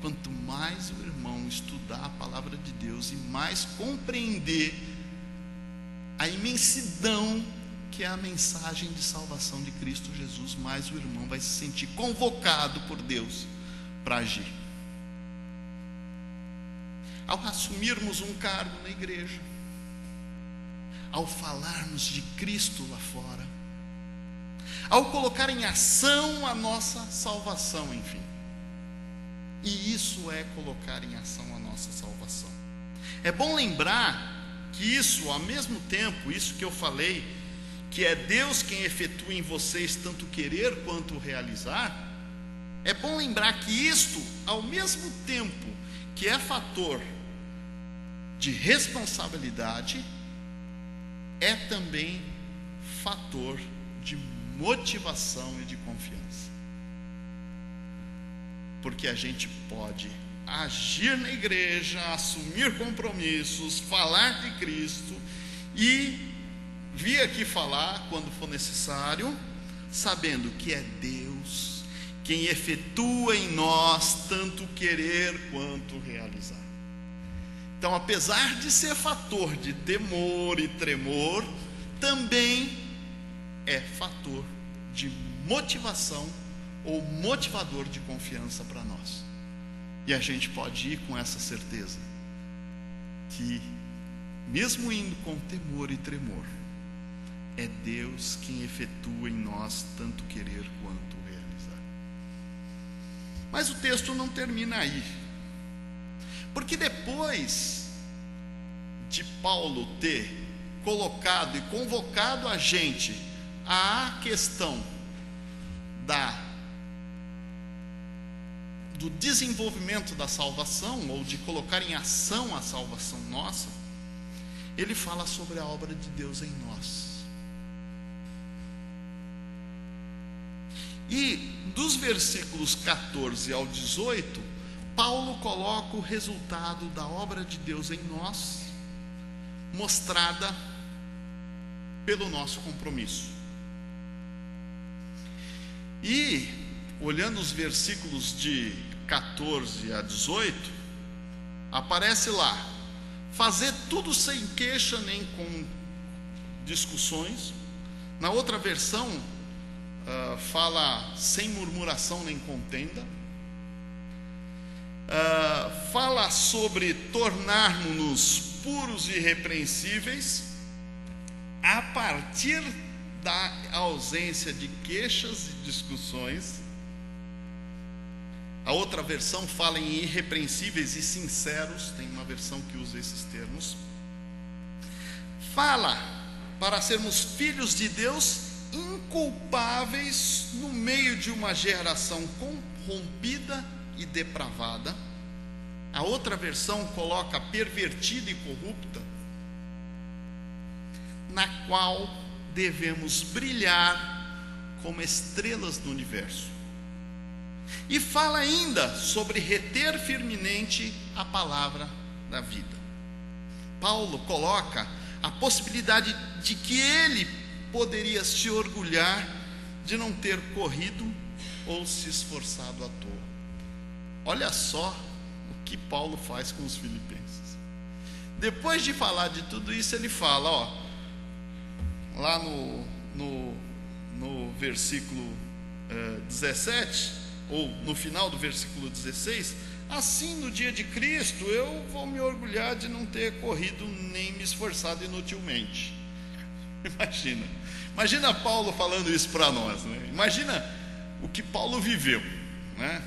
Quanto mais o irmão estudar a palavra de Deus e mais compreender a imensidão que é a mensagem de salvação de Cristo Jesus, mais o irmão vai se sentir convocado por Deus para agir. Ao assumirmos um cargo na igreja, ao falarmos de Cristo lá fora, ao colocar em ação a nossa salvação, enfim. E isso é colocar em ação a nossa salvação. É bom lembrar que isso, ao mesmo tempo, isso que eu falei, que é Deus quem efetua em vocês tanto querer quanto realizar, é bom lembrar que isto, ao mesmo tempo que é fator de responsabilidade, é também fator de motivação e de confiança. Porque a gente pode agir na igreja, assumir compromissos, falar de Cristo e vir aqui falar quando for necessário, sabendo que é Deus quem efetua em nós tanto querer quanto realizar. Então, apesar de ser fator de temor e tremor, também é fator de motivação ou motivador de confiança para nós. E a gente pode ir com essa certeza que, mesmo indo com temor e tremor, é Deus quem efetua em nós tanto querer quanto realizar. Mas o texto não termina aí, porque depois de Paulo ter colocado e convocado a gente à questão do desenvolvimento da salvação, ou de colocar em ação a salvação nossa, ele fala sobre a obra de Deus em nós. E dos versículos 14 ao 18, Paulo coloca o resultado da obra de Deus em nós, mostrada pelo nosso compromisso. E, olhando os versículos de 14 a 18, aparece lá: fazer tudo sem queixa nem com discussões. Na outra versão, fala sem murmuração nem contenda. Fala sobre tornarmos-nos puros e irrepreensíveis a partir da ausência de queixas e discussões. A outra versão fala em irrepreensíveis e sinceros, tem uma versão que usa esses termos. Fala para sermos filhos de Deus inculpáveis no meio de uma geração corrompida e depravada. A outra versão coloca pervertida e corrupta, na qual devemos brilhar como estrelas do universo. E fala ainda sobre reter firmemente a palavra da vida. Paulo coloca a possibilidade de que ele poderia se orgulhar de não ter corrido ou se esforçado à toa. Olha só o que Paulo faz com os filipenses. Depois de falar de tudo isso, ele fala, lá no versículo 17, ou no final do versículo 16: assim no dia de Cristo eu vou me orgulhar de não ter corrido nem me esforçado inutilmente. Imagina Paulo falando isso para nós, né? Imagina o que Paulo viveu, né?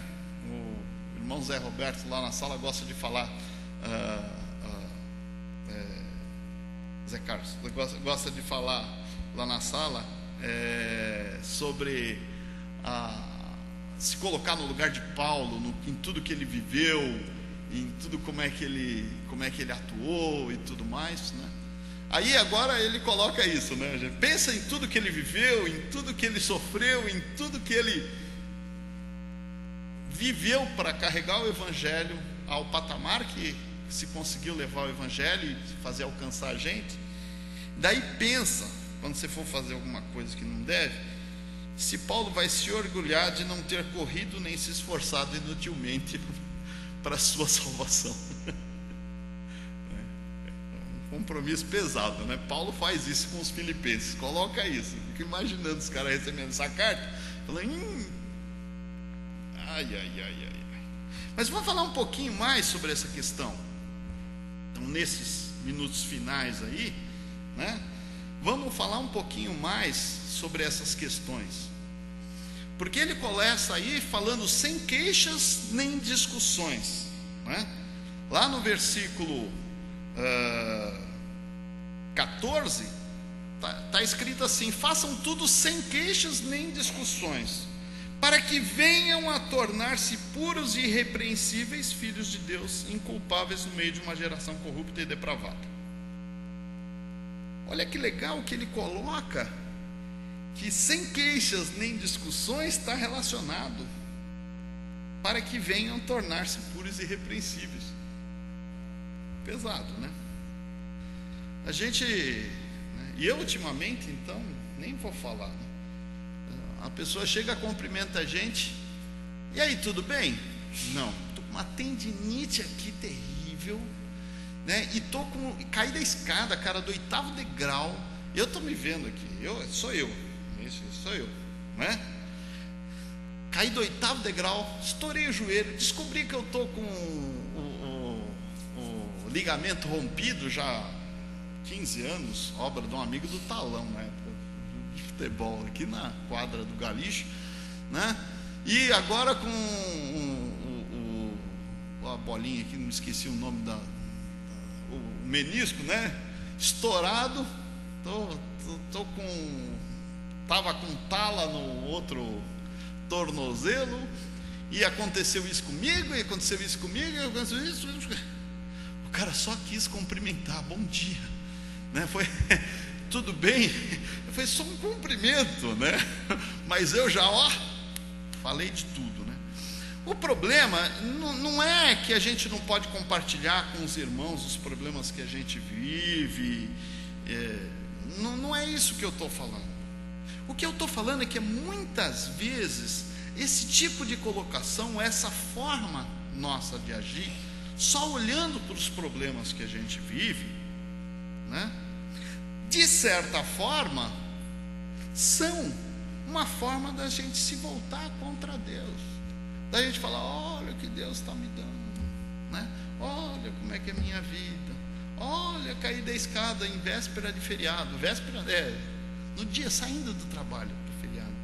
O irmão Zé Roberto lá na sala gosta de falar, Zé Carlos gosta de falar lá na sala sobre se colocar no lugar de Paulo, em tudo que ele viveu, em tudo como é que ele atuou e tudo mais, né? Aí agora ele coloca isso, né? Pensa em tudo que ele viveu, em tudo que ele sofreu, em tudo que ele viveu para carregar o evangelho ao patamar que se conseguiu levar o evangelho e fazer alcançar a gente. Daí pensa, quando você for fazer alguma coisa que não deve, se Paulo vai se orgulhar de não ter corrido nem se esforçado inutilmente para a sua salvação. Um compromisso pesado, né? Paulo faz isso com os filipenses, coloca isso. Fico imaginando os caras recebendo essa carta, falando, ai. Mas vamos falar um pouquinho mais sobre essa questão. Então, nesses minutos finais aí, né? Vamos falar um pouquinho mais sobre essas questões. Porque ele começa aí falando sem queixas nem discussões, né? Lá no versículo 14 tá escrito assim: façam tudo sem queixas nem discussões, para que venham a tornar-se puros e irrepreensíveis, filhos de Deus, inculpáveis no meio de uma geração corrupta e depravada. Olha que legal que ele coloca que sem queixas nem discussões está relacionado, para que venham tornar-se puros e irrepreensíveis. Pesado, né? A gente, né? E eu ultimamente, então, nem vou falar, né? A pessoa chega, cumprimenta a gente, e aí, tudo bem? Não, estou com uma tendinite aqui terrível, né? E caí da escada, cara, do 8º degrau. Eu estou me vendo aqui, sou eu, né? Caí do 8º degrau, estourei o joelho, descobri que eu estou com o ligamento rompido já há 15 anos, obra de um amigo do Talão, na época de futebol, aqui na quadra do Galixo, né? E agora com a bolinha aqui, não esqueci o nome o menisco, né? Estourado, tava com tala no outro tornozelo, e aconteceu isso comigo, e aconteceu isso comigo, e aconteceu isso. O cara só quis cumprimentar, bom dia, né? Foi tudo bem, foi só um cumprimento, né? Mas eu já, falei de tudo, né? O problema não é que a gente não pode compartilhar com os irmãos os problemas que a gente vive, não é isso que eu estou falando. O que eu estou falando é que muitas vezes esse tipo de colocação, essa forma nossa de agir, só olhando para os problemas que a gente vive, né? De certa forma, são uma forma da gente se voltar contra Deus, da gente falar: olha o que Deus está me dando, né? Olha como é que é a minha vida, olha, caí da escada em véspera de feriado, no dia saindo do trabalho para o feriado,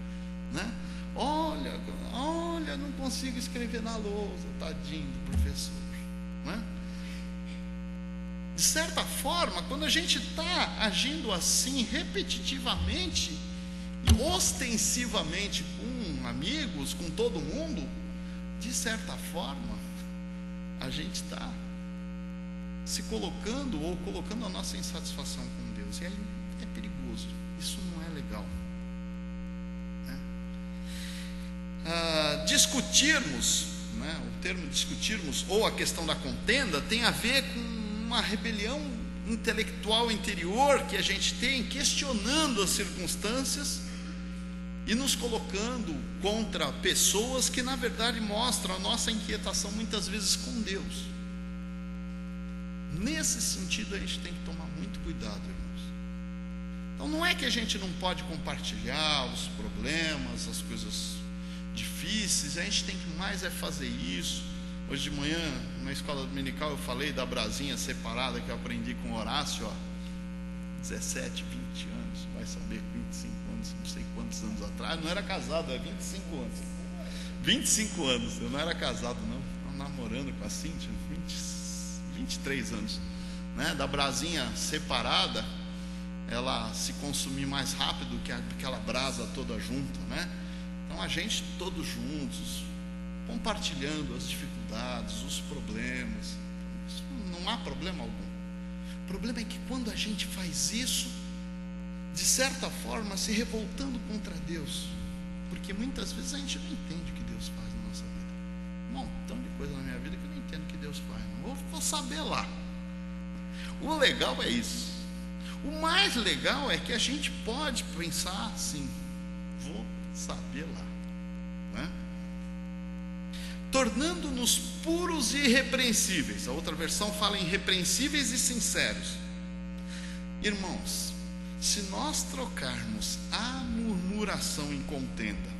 né? Olha, não consigo escrever na lousa, tadinho do professor, né? De certa forma, quando a gente está agindo assim repetitivamente e ostensivamente com amigos, com todo mundo, de certa forma a gente está se colocando ou colocando a nossa insatisfação com Deus, e aí é perigoso, isso não é legal, né? Discutirmos, né? O termo discutirmos ou a questão da contenda tem a ver com uma rebelião intelectual interior que a gente tem, questionando as circunstâncias e nos colocando contra pessoas que na verdade mostram a nossa inquietação muitas vezes com Deus. Nesse sentido a gente tem que tomar muito cuidado, irmãos. Então não é que a gente não pode compartilhar os problemas, as coisas difíceis, a gente tem que mais fazer isso. Hoje de manhã, na escola dominical, eu falei da brasinha separada que eu aprendi com Horácio, 17, 20 anos, vai saber, 25 anos, não sei quantos anos atrás. Eu não era casado, 25 anos. 25 anos, eu não era casado não, estava namorando com a Cíntia, 23 anos, né? Da brasinha separada, ela se consumir mais rápido que aquela brasa toda junta, né? Então a gente todos juntos, compartilhando as dificuldades, os problemas, isso não há problema algum. O problema é que quando a gente faz isso, de certa forma se revoltando contra Deus, porque muitas vezes a gente não entende o que Deus faz na nossa vida. Um montão de coisa na minha vida que eu não entendo o que Deus faz, não vou saber lá. O legal é isso. O mais legal é que a gente pode pensar assim: vou saber lá, né? Tornando-nos puros e irrepreensíveis. A outra versão fala em irrepreensíveis e sinceros. Irmãos, se nós trocarmos a murmuração em contenda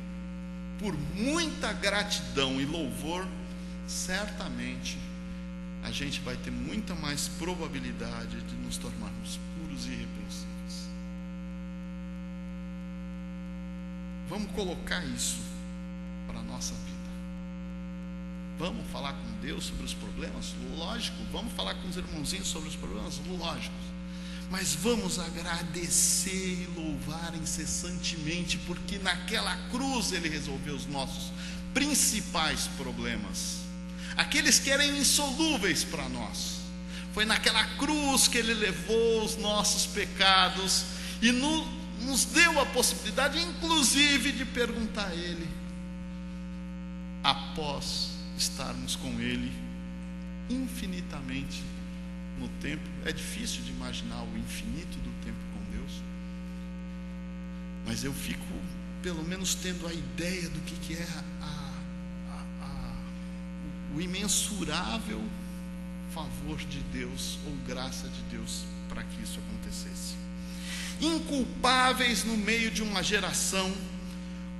por muita gratidão e louvor, certamente a gente vai ter muita mais probabilidade de nos tornarmos puros e irrepreensíveis. Vamos colocar isso para a nossa vida. Vamos falar com Deus sobre os problemas? Lógico. Vamos falar com os irmãozinhos sobre os problemas? Lógico. Mas vamos agradecer e louvar incessantemente, porque naquela cruz Ele resolveu os nossos principais problemas, aqueles que eram insolúveis para nós. Foi naquela cruz que Ele levou os nossos pecados e nos deu a possibilidade, inclusive, de perguntar a Ele, após estarmos com Ele infinitamente no tempo. É difícil de imaginar o infinito do tempo com Deus, mas eu fico pelo menos tendo a ideia do que é o imensurável favor de Deus ou graça de Deus para que isso acontecesse. Inculpáveis no meio de uma geração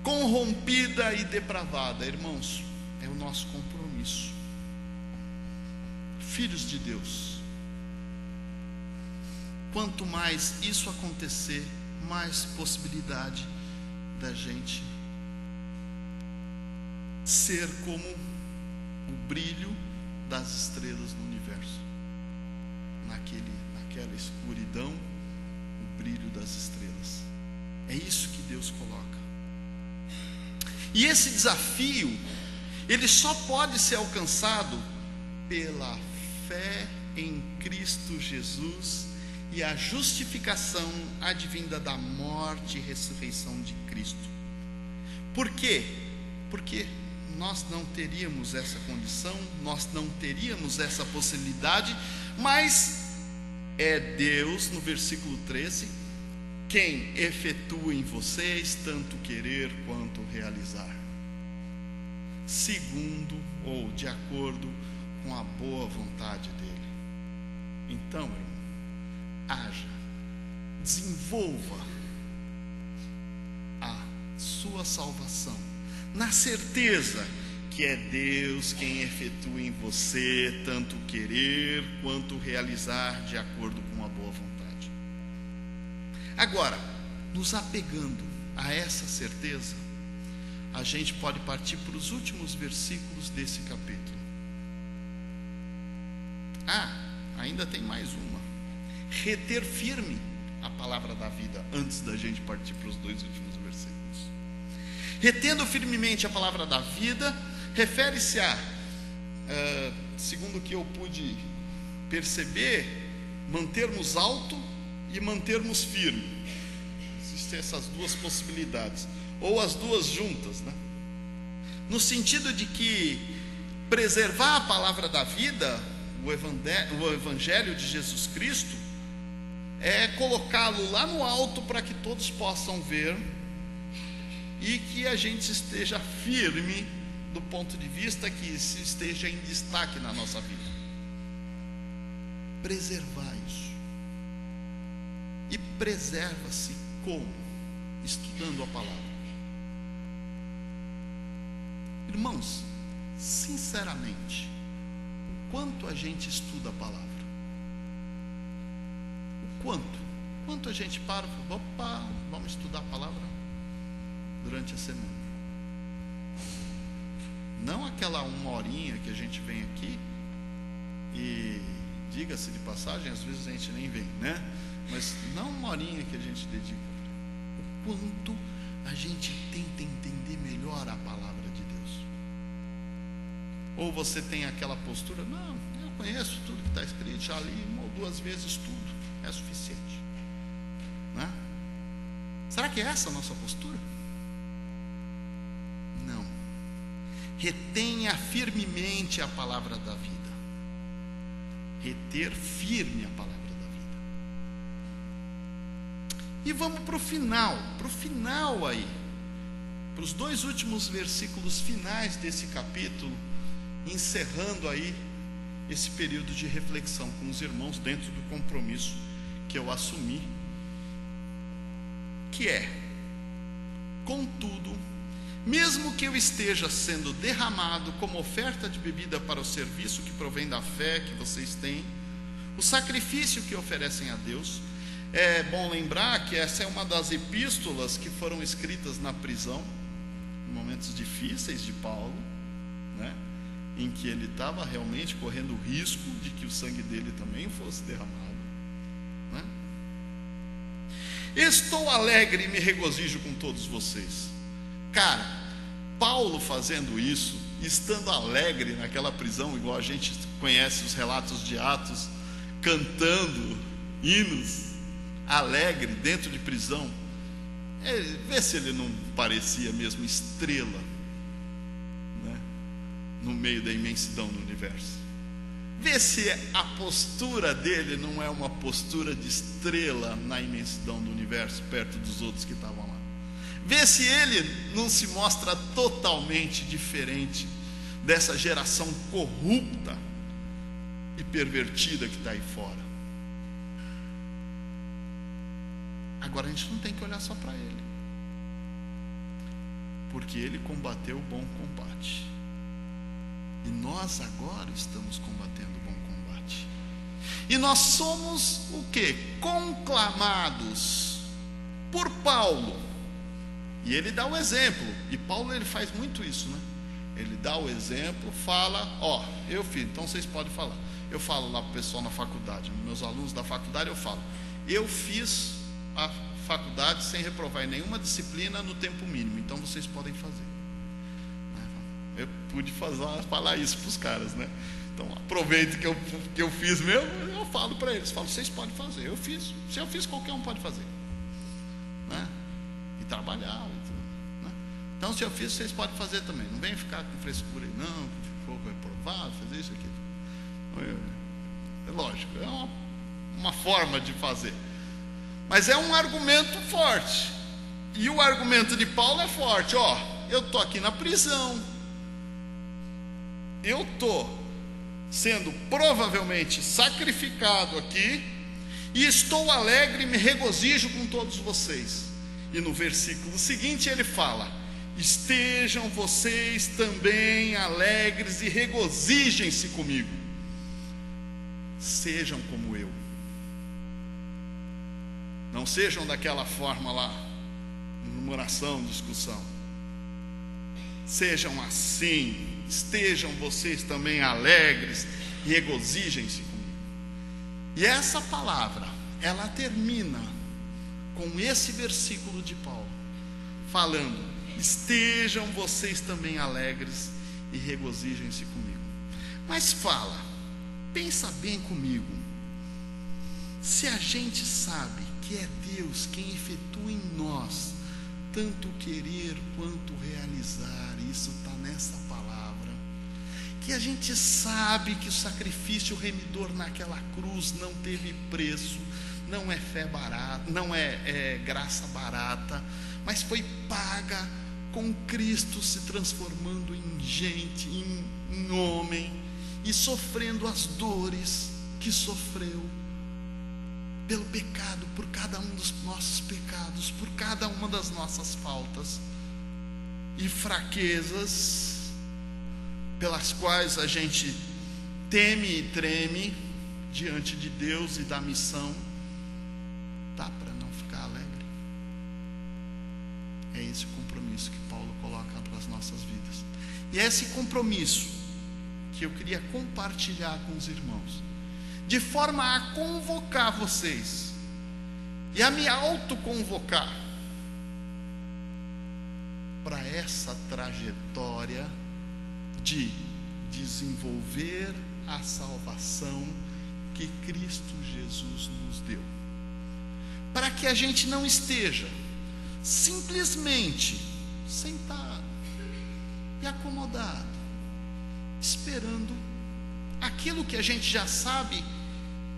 corrompida e depravada. Irmãos, é o nosso compromisso. Filhos de Deus, quanto mais isso acontecer, mais possibilidade da gente ser como o brilho das estrelas no universo. Naquela escuridão, o brilho das estrelas. É isso que Deus coloca. E esse desafio, ele só pode ser alcançado pela fé em Cristo Jesus e a justificação advinda da morte e ressurreição de Cristo. Por quê? Porque nós não teríamos essa condição, nós não teríamos essa possibilidade, mas é Deus, no versículo 13, quem efetua em vocês tanto querer quanto realizar, segundo ou de acordo com a boa vontade dele. Então, irmão, haja, desenvolva a sua salvação na certeza que é Deus quem efetua em você tanto querer quanto realizar de acordo com a boa vontade. Agora, nos apegando a essa certeza, a gente pode partir para os últimos versículos desse capítulo. Ainda tem mais uma: reter firme a palavra da vida, antes da gente partir para os dois últimos versículos. Retendo firmemente a palavra da vida refere-se a, segundo o que eu pude perceber, mantermos alto e mantermos firme. Existem essas duas possibilidades, ou as duas juntas, né? No sentido de que preservar a palavra da vida, o Evangelho de Jesus Cristo, é colocá-lo lá no alto para que todos possam ver e que a gente esteja firme do ponto de vista que isso esteja em destaque na nossa vida. Preservar isso. E preserva-se como? Estudando a palavra. Irmãos, sinceramente, o quanto a gente estuda a palavra? O quanto a gente para e fala, opa, vamos estudar a palavra durante a semana? Não aquela uma horinha que a gente vem aqui e, diga-se de passagem, às vezes a gente nem vem, né? Mas não uma horinha que a gente dedica. O quanto a gente tenta entender melhor a palavra de Deus. Ou você tem aquela postura, não, eu conheço tudo que está escrito, já li uma ou duas vezes tudo, é suficiente, né? Será que é essa a nossa postura? Não. Retenha firmemente a palavra da vida. reter firme a palavra da vida. E vamos para o final aí, para os 2 últimos versículos finais desse capítulo, encerrando aí esse período de reflexão com os irmãos dentro do compromisso que eu assumi, que é: contudo, mesmo que eu esteja sendo derramado como oferta de bebida para o serviço que provém da fé que vocês têm, o sacrifício que oferecem a Deus, é bom lembrar que essa é uma das epístolas que foram escritas na prisão, em momentos difíceis de Paulo, né? Em que ele estava realmente correndo o risco de que o sangue dele também fosse derramado, né? Estou alegre e me regozijo com todos vocês. Cara, Paulo fazendo isso, estando alegre naquela prisão, igual a gente conhece os relatos de Atos, cantando hinos, alegre dentro de prisão, vê se ele não parecia mesmo estrela, né, no meio da imensidão do universo. Vê se a postura dele não é uma postura de estrela na imensidão do universo, perto dos outros que estavam lá. Vê se ele não se mostra totalmente diferente dessa geração corrupta e pervertida que está aí fora. Agora a gente não tem que olhar só para ele, porque ele combateu o bom combate, e nós agora estamos combatendo o bom combate. E nós somos o quê? Conclamados por Paulo. E ele dá o exemplo, e Paulo ele faz muito isso, né? Ele dá o exemplo, fala, eu fiz, então vocês podem falar. Eu falo lá para o pessoal na faculdade, meus alunos da faculdade, eu falo, eu fiz a faculdade sem reprovar em nenhuma disciplina no tempo mínimo, então vocês podem fazer. Eu pude falar isso para os caras, né? Então aproveite que eu fiz mesmo, eu falo para eles, vocês podem fazer, eu fiz, se eu fiz, qualquer um pode fazer, né? E trabalhar e tudo, né? Então se eu fiz, vocês podem fazer também. Não vem ficar com frescura aí, não, que ficou reprovado, fazer isso aqui. É lógico, é uma forma de fazer, mas é um argumento forte. E o argumento de Paulo é forte. Eu estou aqui na prisão, eu estou sendo provavelmente sacrificado aqui, e estou alegre e me regozijo com todos vocês. E no versículo seguinte ele fala: estejam vocês também alegres e regozijem-se comigo. Sejam como eu. Não sejam daquela forma lá, murmuração, discussão. Sejam assim, estejam vocês também alegres e regozijem-se comigo. E essa palavra, ela termina com esse versículo de Paulo, falando: estejam vocês também alegres e regozijem-se comigo. Mas fala, pensa bem comigo, se a gente sabe que é Deus quem efetua em nós tanto querer quanto realizar, isso está nessa palavra, que a gente sabe que o sacrifício remidor naquela cruz não teve preço, não é fé barata, não é graça barata, mas foi paga com Cristo se transformando em gente, em homem, e sofrendo as dores que sofreu pelo pecado, por cada um dos nossos pecados, por cada uma das nossas faltas e fraquezas, pelas quais a gente teme e treme diante de Deus e da missão. Dá para não ficar alegre? É esse o compromisso que Paulo coloca para as nossas vidas, e é esse compromisso que eu queria compartilhar com os irmãos, de forma a convocar vocês e a me autoconvocar para essa trajetória de desenvolver a salvação que Cristo Jesus nos deu, para que a gente não esteja simplesmente sentado e acomodado, esperando aquilo que a gente já sabe,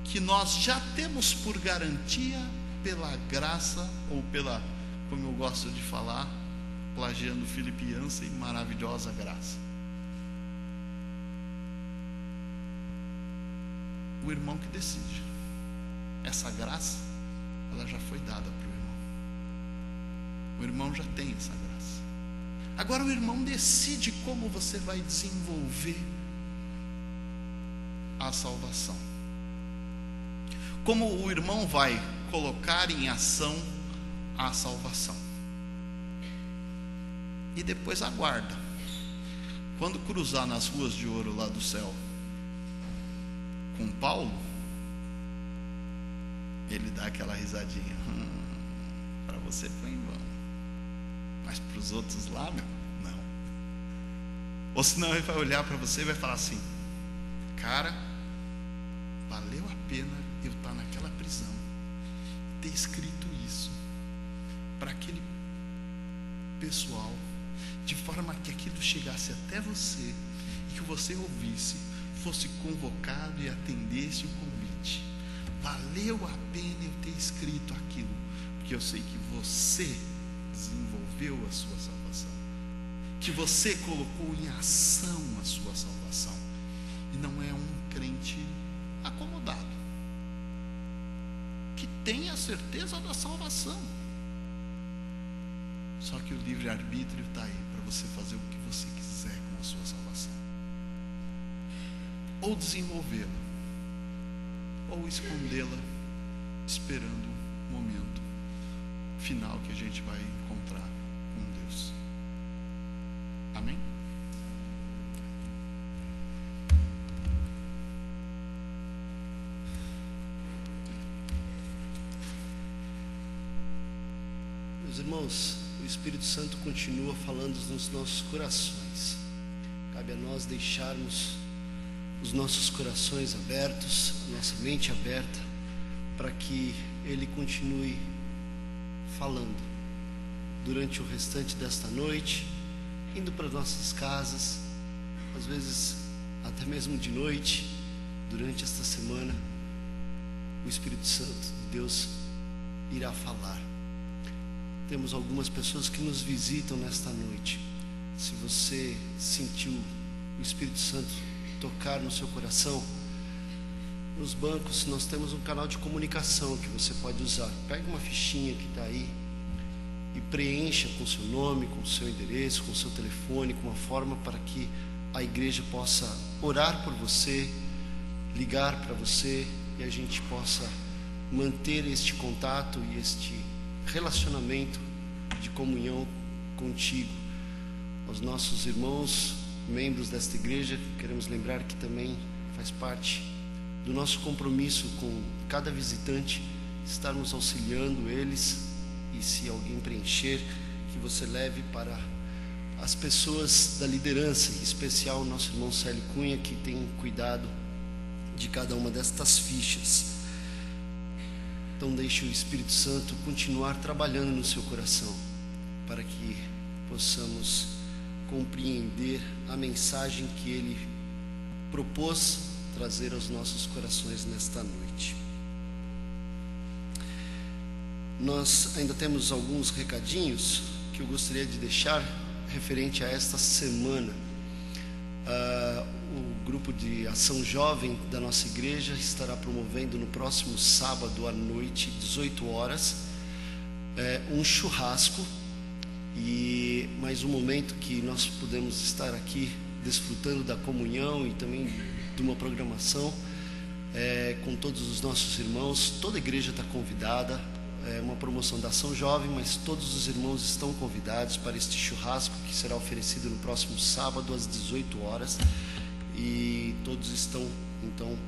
que nós já temos por garantia pela graça, ou pela, como eu gosto de falar, plagiando Philip Yancey, maravilhosa graça. O irmão que decide. Essa graça, ela já foi dada para o irmão. O irmão já tem essa graça. Agora o irmão decide como você vai desenvolver a salvação. Como o irmão vai colocar em ação a salvação. E depois aguarda. Quando cruzar nas ruas de ouro lá do céu com Paulo, ele dá aquela risadinha. Para você foi em vão, mas para os outros lá, meu, não. Ou senão ele vai olhar para você e vai falar assim: cara, valeu a pena eu estar naquela prisão, ter escrito isso para aquele pessoal, de forma que aquilo chegasse até você e que você ouvisse, fosse convocado e atendesse o convite. Valeu a pena eu ter escrito aquilo, porque eu sei que você desenvolveu a sua salvação, que você colocou em ação a sua salvação, e não é um crente acomodado, que tem a certeza da salvação. Só que o livre-arbítrio está aí para você fazer o que você quiser com a sua salvação, ou desenvolvê-la, ou escondê-la, esperando o momento final que a gente vai encontrar com Deus. Amém? Meus irmãos, o Espírito Santo continua falando nos nossos corações. Cabe a nós deixarmos os nossos corações abertos, a nossa mente aberta, para que Ele continue falando durante o restante desta noite, indo para nossas casas, às vezes até mesmo de noite, durante esta semana. O Espírito Santo de Deus irá falar. Temos algumas pessoas que nos visitam nesta noite. Se você sentiu o Espírito Santo tocar no seu coração, nos bancos nós temos um canal de comunicação que você pode usar. Pega uma fichinha que está aí e preencha com seu nome, com seu endereço, com seu telefone, com uma forma para que a igreja possa orar por você, ligar para você, e a gente possa manter este contato e este relacionamento de comunhão contigo. Aos nossos irmãos, membros desta igreja, queremos lembrar que também faz parte do nosso compromisso com cada visitante, estarmos auxiliando eles, e se alguém preencher, que você leve para as pessoas da liderança, em especial o nosso irmão Célio Cunha, que tem cuidado de cada uma destas fichas. Então deixe o Espírito Santo continuar trabalhando no seu coração, para que possamos compreender a mensagem que Ele propôs trazer aos nossos corações nesta noite. Nós ainda temos alguns recadinhos que eu gostaria de deixar referente a esta semana. O grupo de ação jovem da nossa igreja estará promovendo no próximo sábado à noite, 18 horas, um churrasco, e mais um momento que nós podemos estar aqui desfrutando da comunhão e também de uma programação com todos os nossos irmãos. Toda a igreja está convidada. É uma promoção da ação jovem, mas todos os irmãos estão convidados para este churrasco que será oferecido no próximo sábado às 18 horas, e todos estão então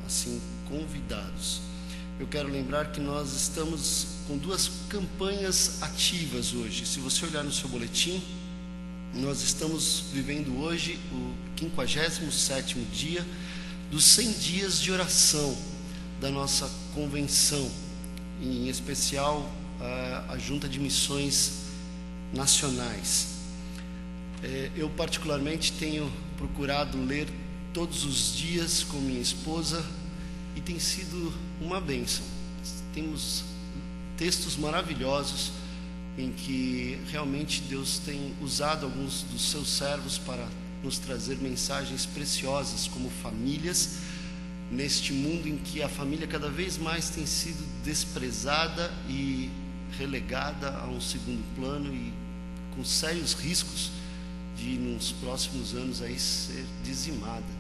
assim convidados. Eu quero lembrar que nós estamos com duas campanhas ativas hoje. Se você olhar no seu boletim, nós estamos vivendo hoje o 57º dia dos 100 dias de oração da nossa convenção, em especial a Junta de Missões Nacionais. Eu particularmente tenho procurado ler todos os dias com minha esposa e tem sido uma bênção. Temos textos maravilhosos em que realmente Deus tem usado alguns dos seus servos para nos trazer mensagens preciosas como famílias, neste mundo em que a família cada vez mais tem sido desprezada e relegada a um segundo plano e com sérios riscos de nos próximos anos aí ser dizimada.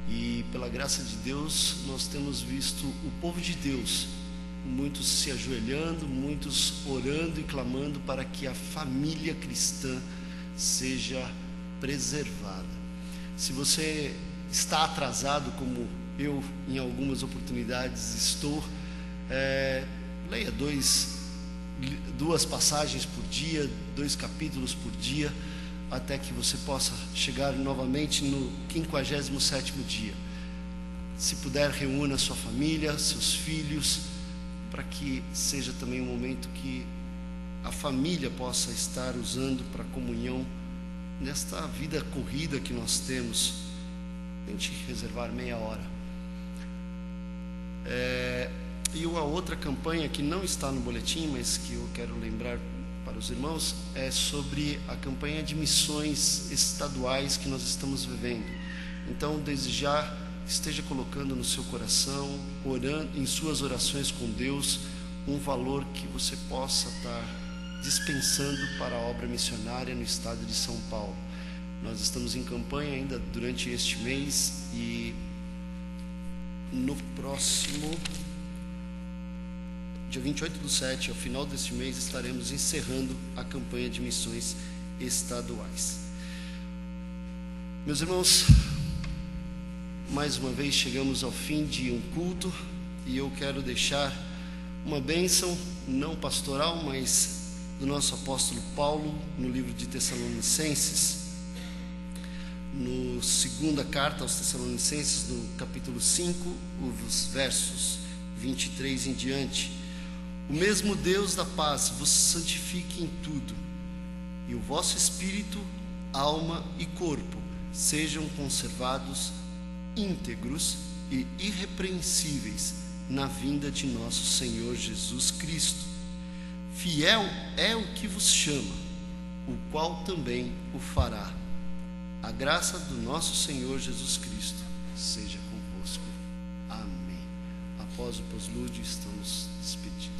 E pela graça de Deus nós temos visto o povo de Deus, muitos se ajoelhando, muitos orando e clamando para que a família cristã seja preservada. Se você está atrasado, como eu em algumas oportunidades estou, leia duas passagens por dia, 2 capítulos por dia, até que você possa chegar novamente no 57º dia. Se puder, reúna sua família, seus filhos, para que seja também um momento que a família possa estar usando para comunhão nesta vida corrida que nós temos. Tente reservar meia hora. E uma outra campanha que não está no boletim, mas que eu quero lembrar para os irmãos, é sobre a campanha de missões estaduais que nós estamos vivendo. Então, desde já, esteja colocando no seu coração, orando em suas orações com Deus, um valor que você possa estar dispensando para a obra missionária no estado de São Paulo. Nós estamos em campanha ainda durante este mês e no próximo dia 28/7, ao final deste mês, estaremos encerrando a campanha de missões estaduais. Meus irmãos, mais uma vez chegamos ao fim de um culto e eu quero deixar uma bênção, não pastoral, mas do nosso apóstolo Paulo, no livro de Tessalonicenses, no segunda carta aos Tessalonicenses, no capítulo 5, os versos 23 em diante. O mesmo Deus da paz vos santifique em tudo, e o vosso espírito, alma e corpo sejam conservados íntegros e irrepreensíveis na vinda de nosso Senhor Jesus Cristo. Fiel é o que vos chama, o qual também o fará. A graça do nosso Senhor Jesus Cristo seja convosco. Amém. Após o poslúdio, estamos despedidos.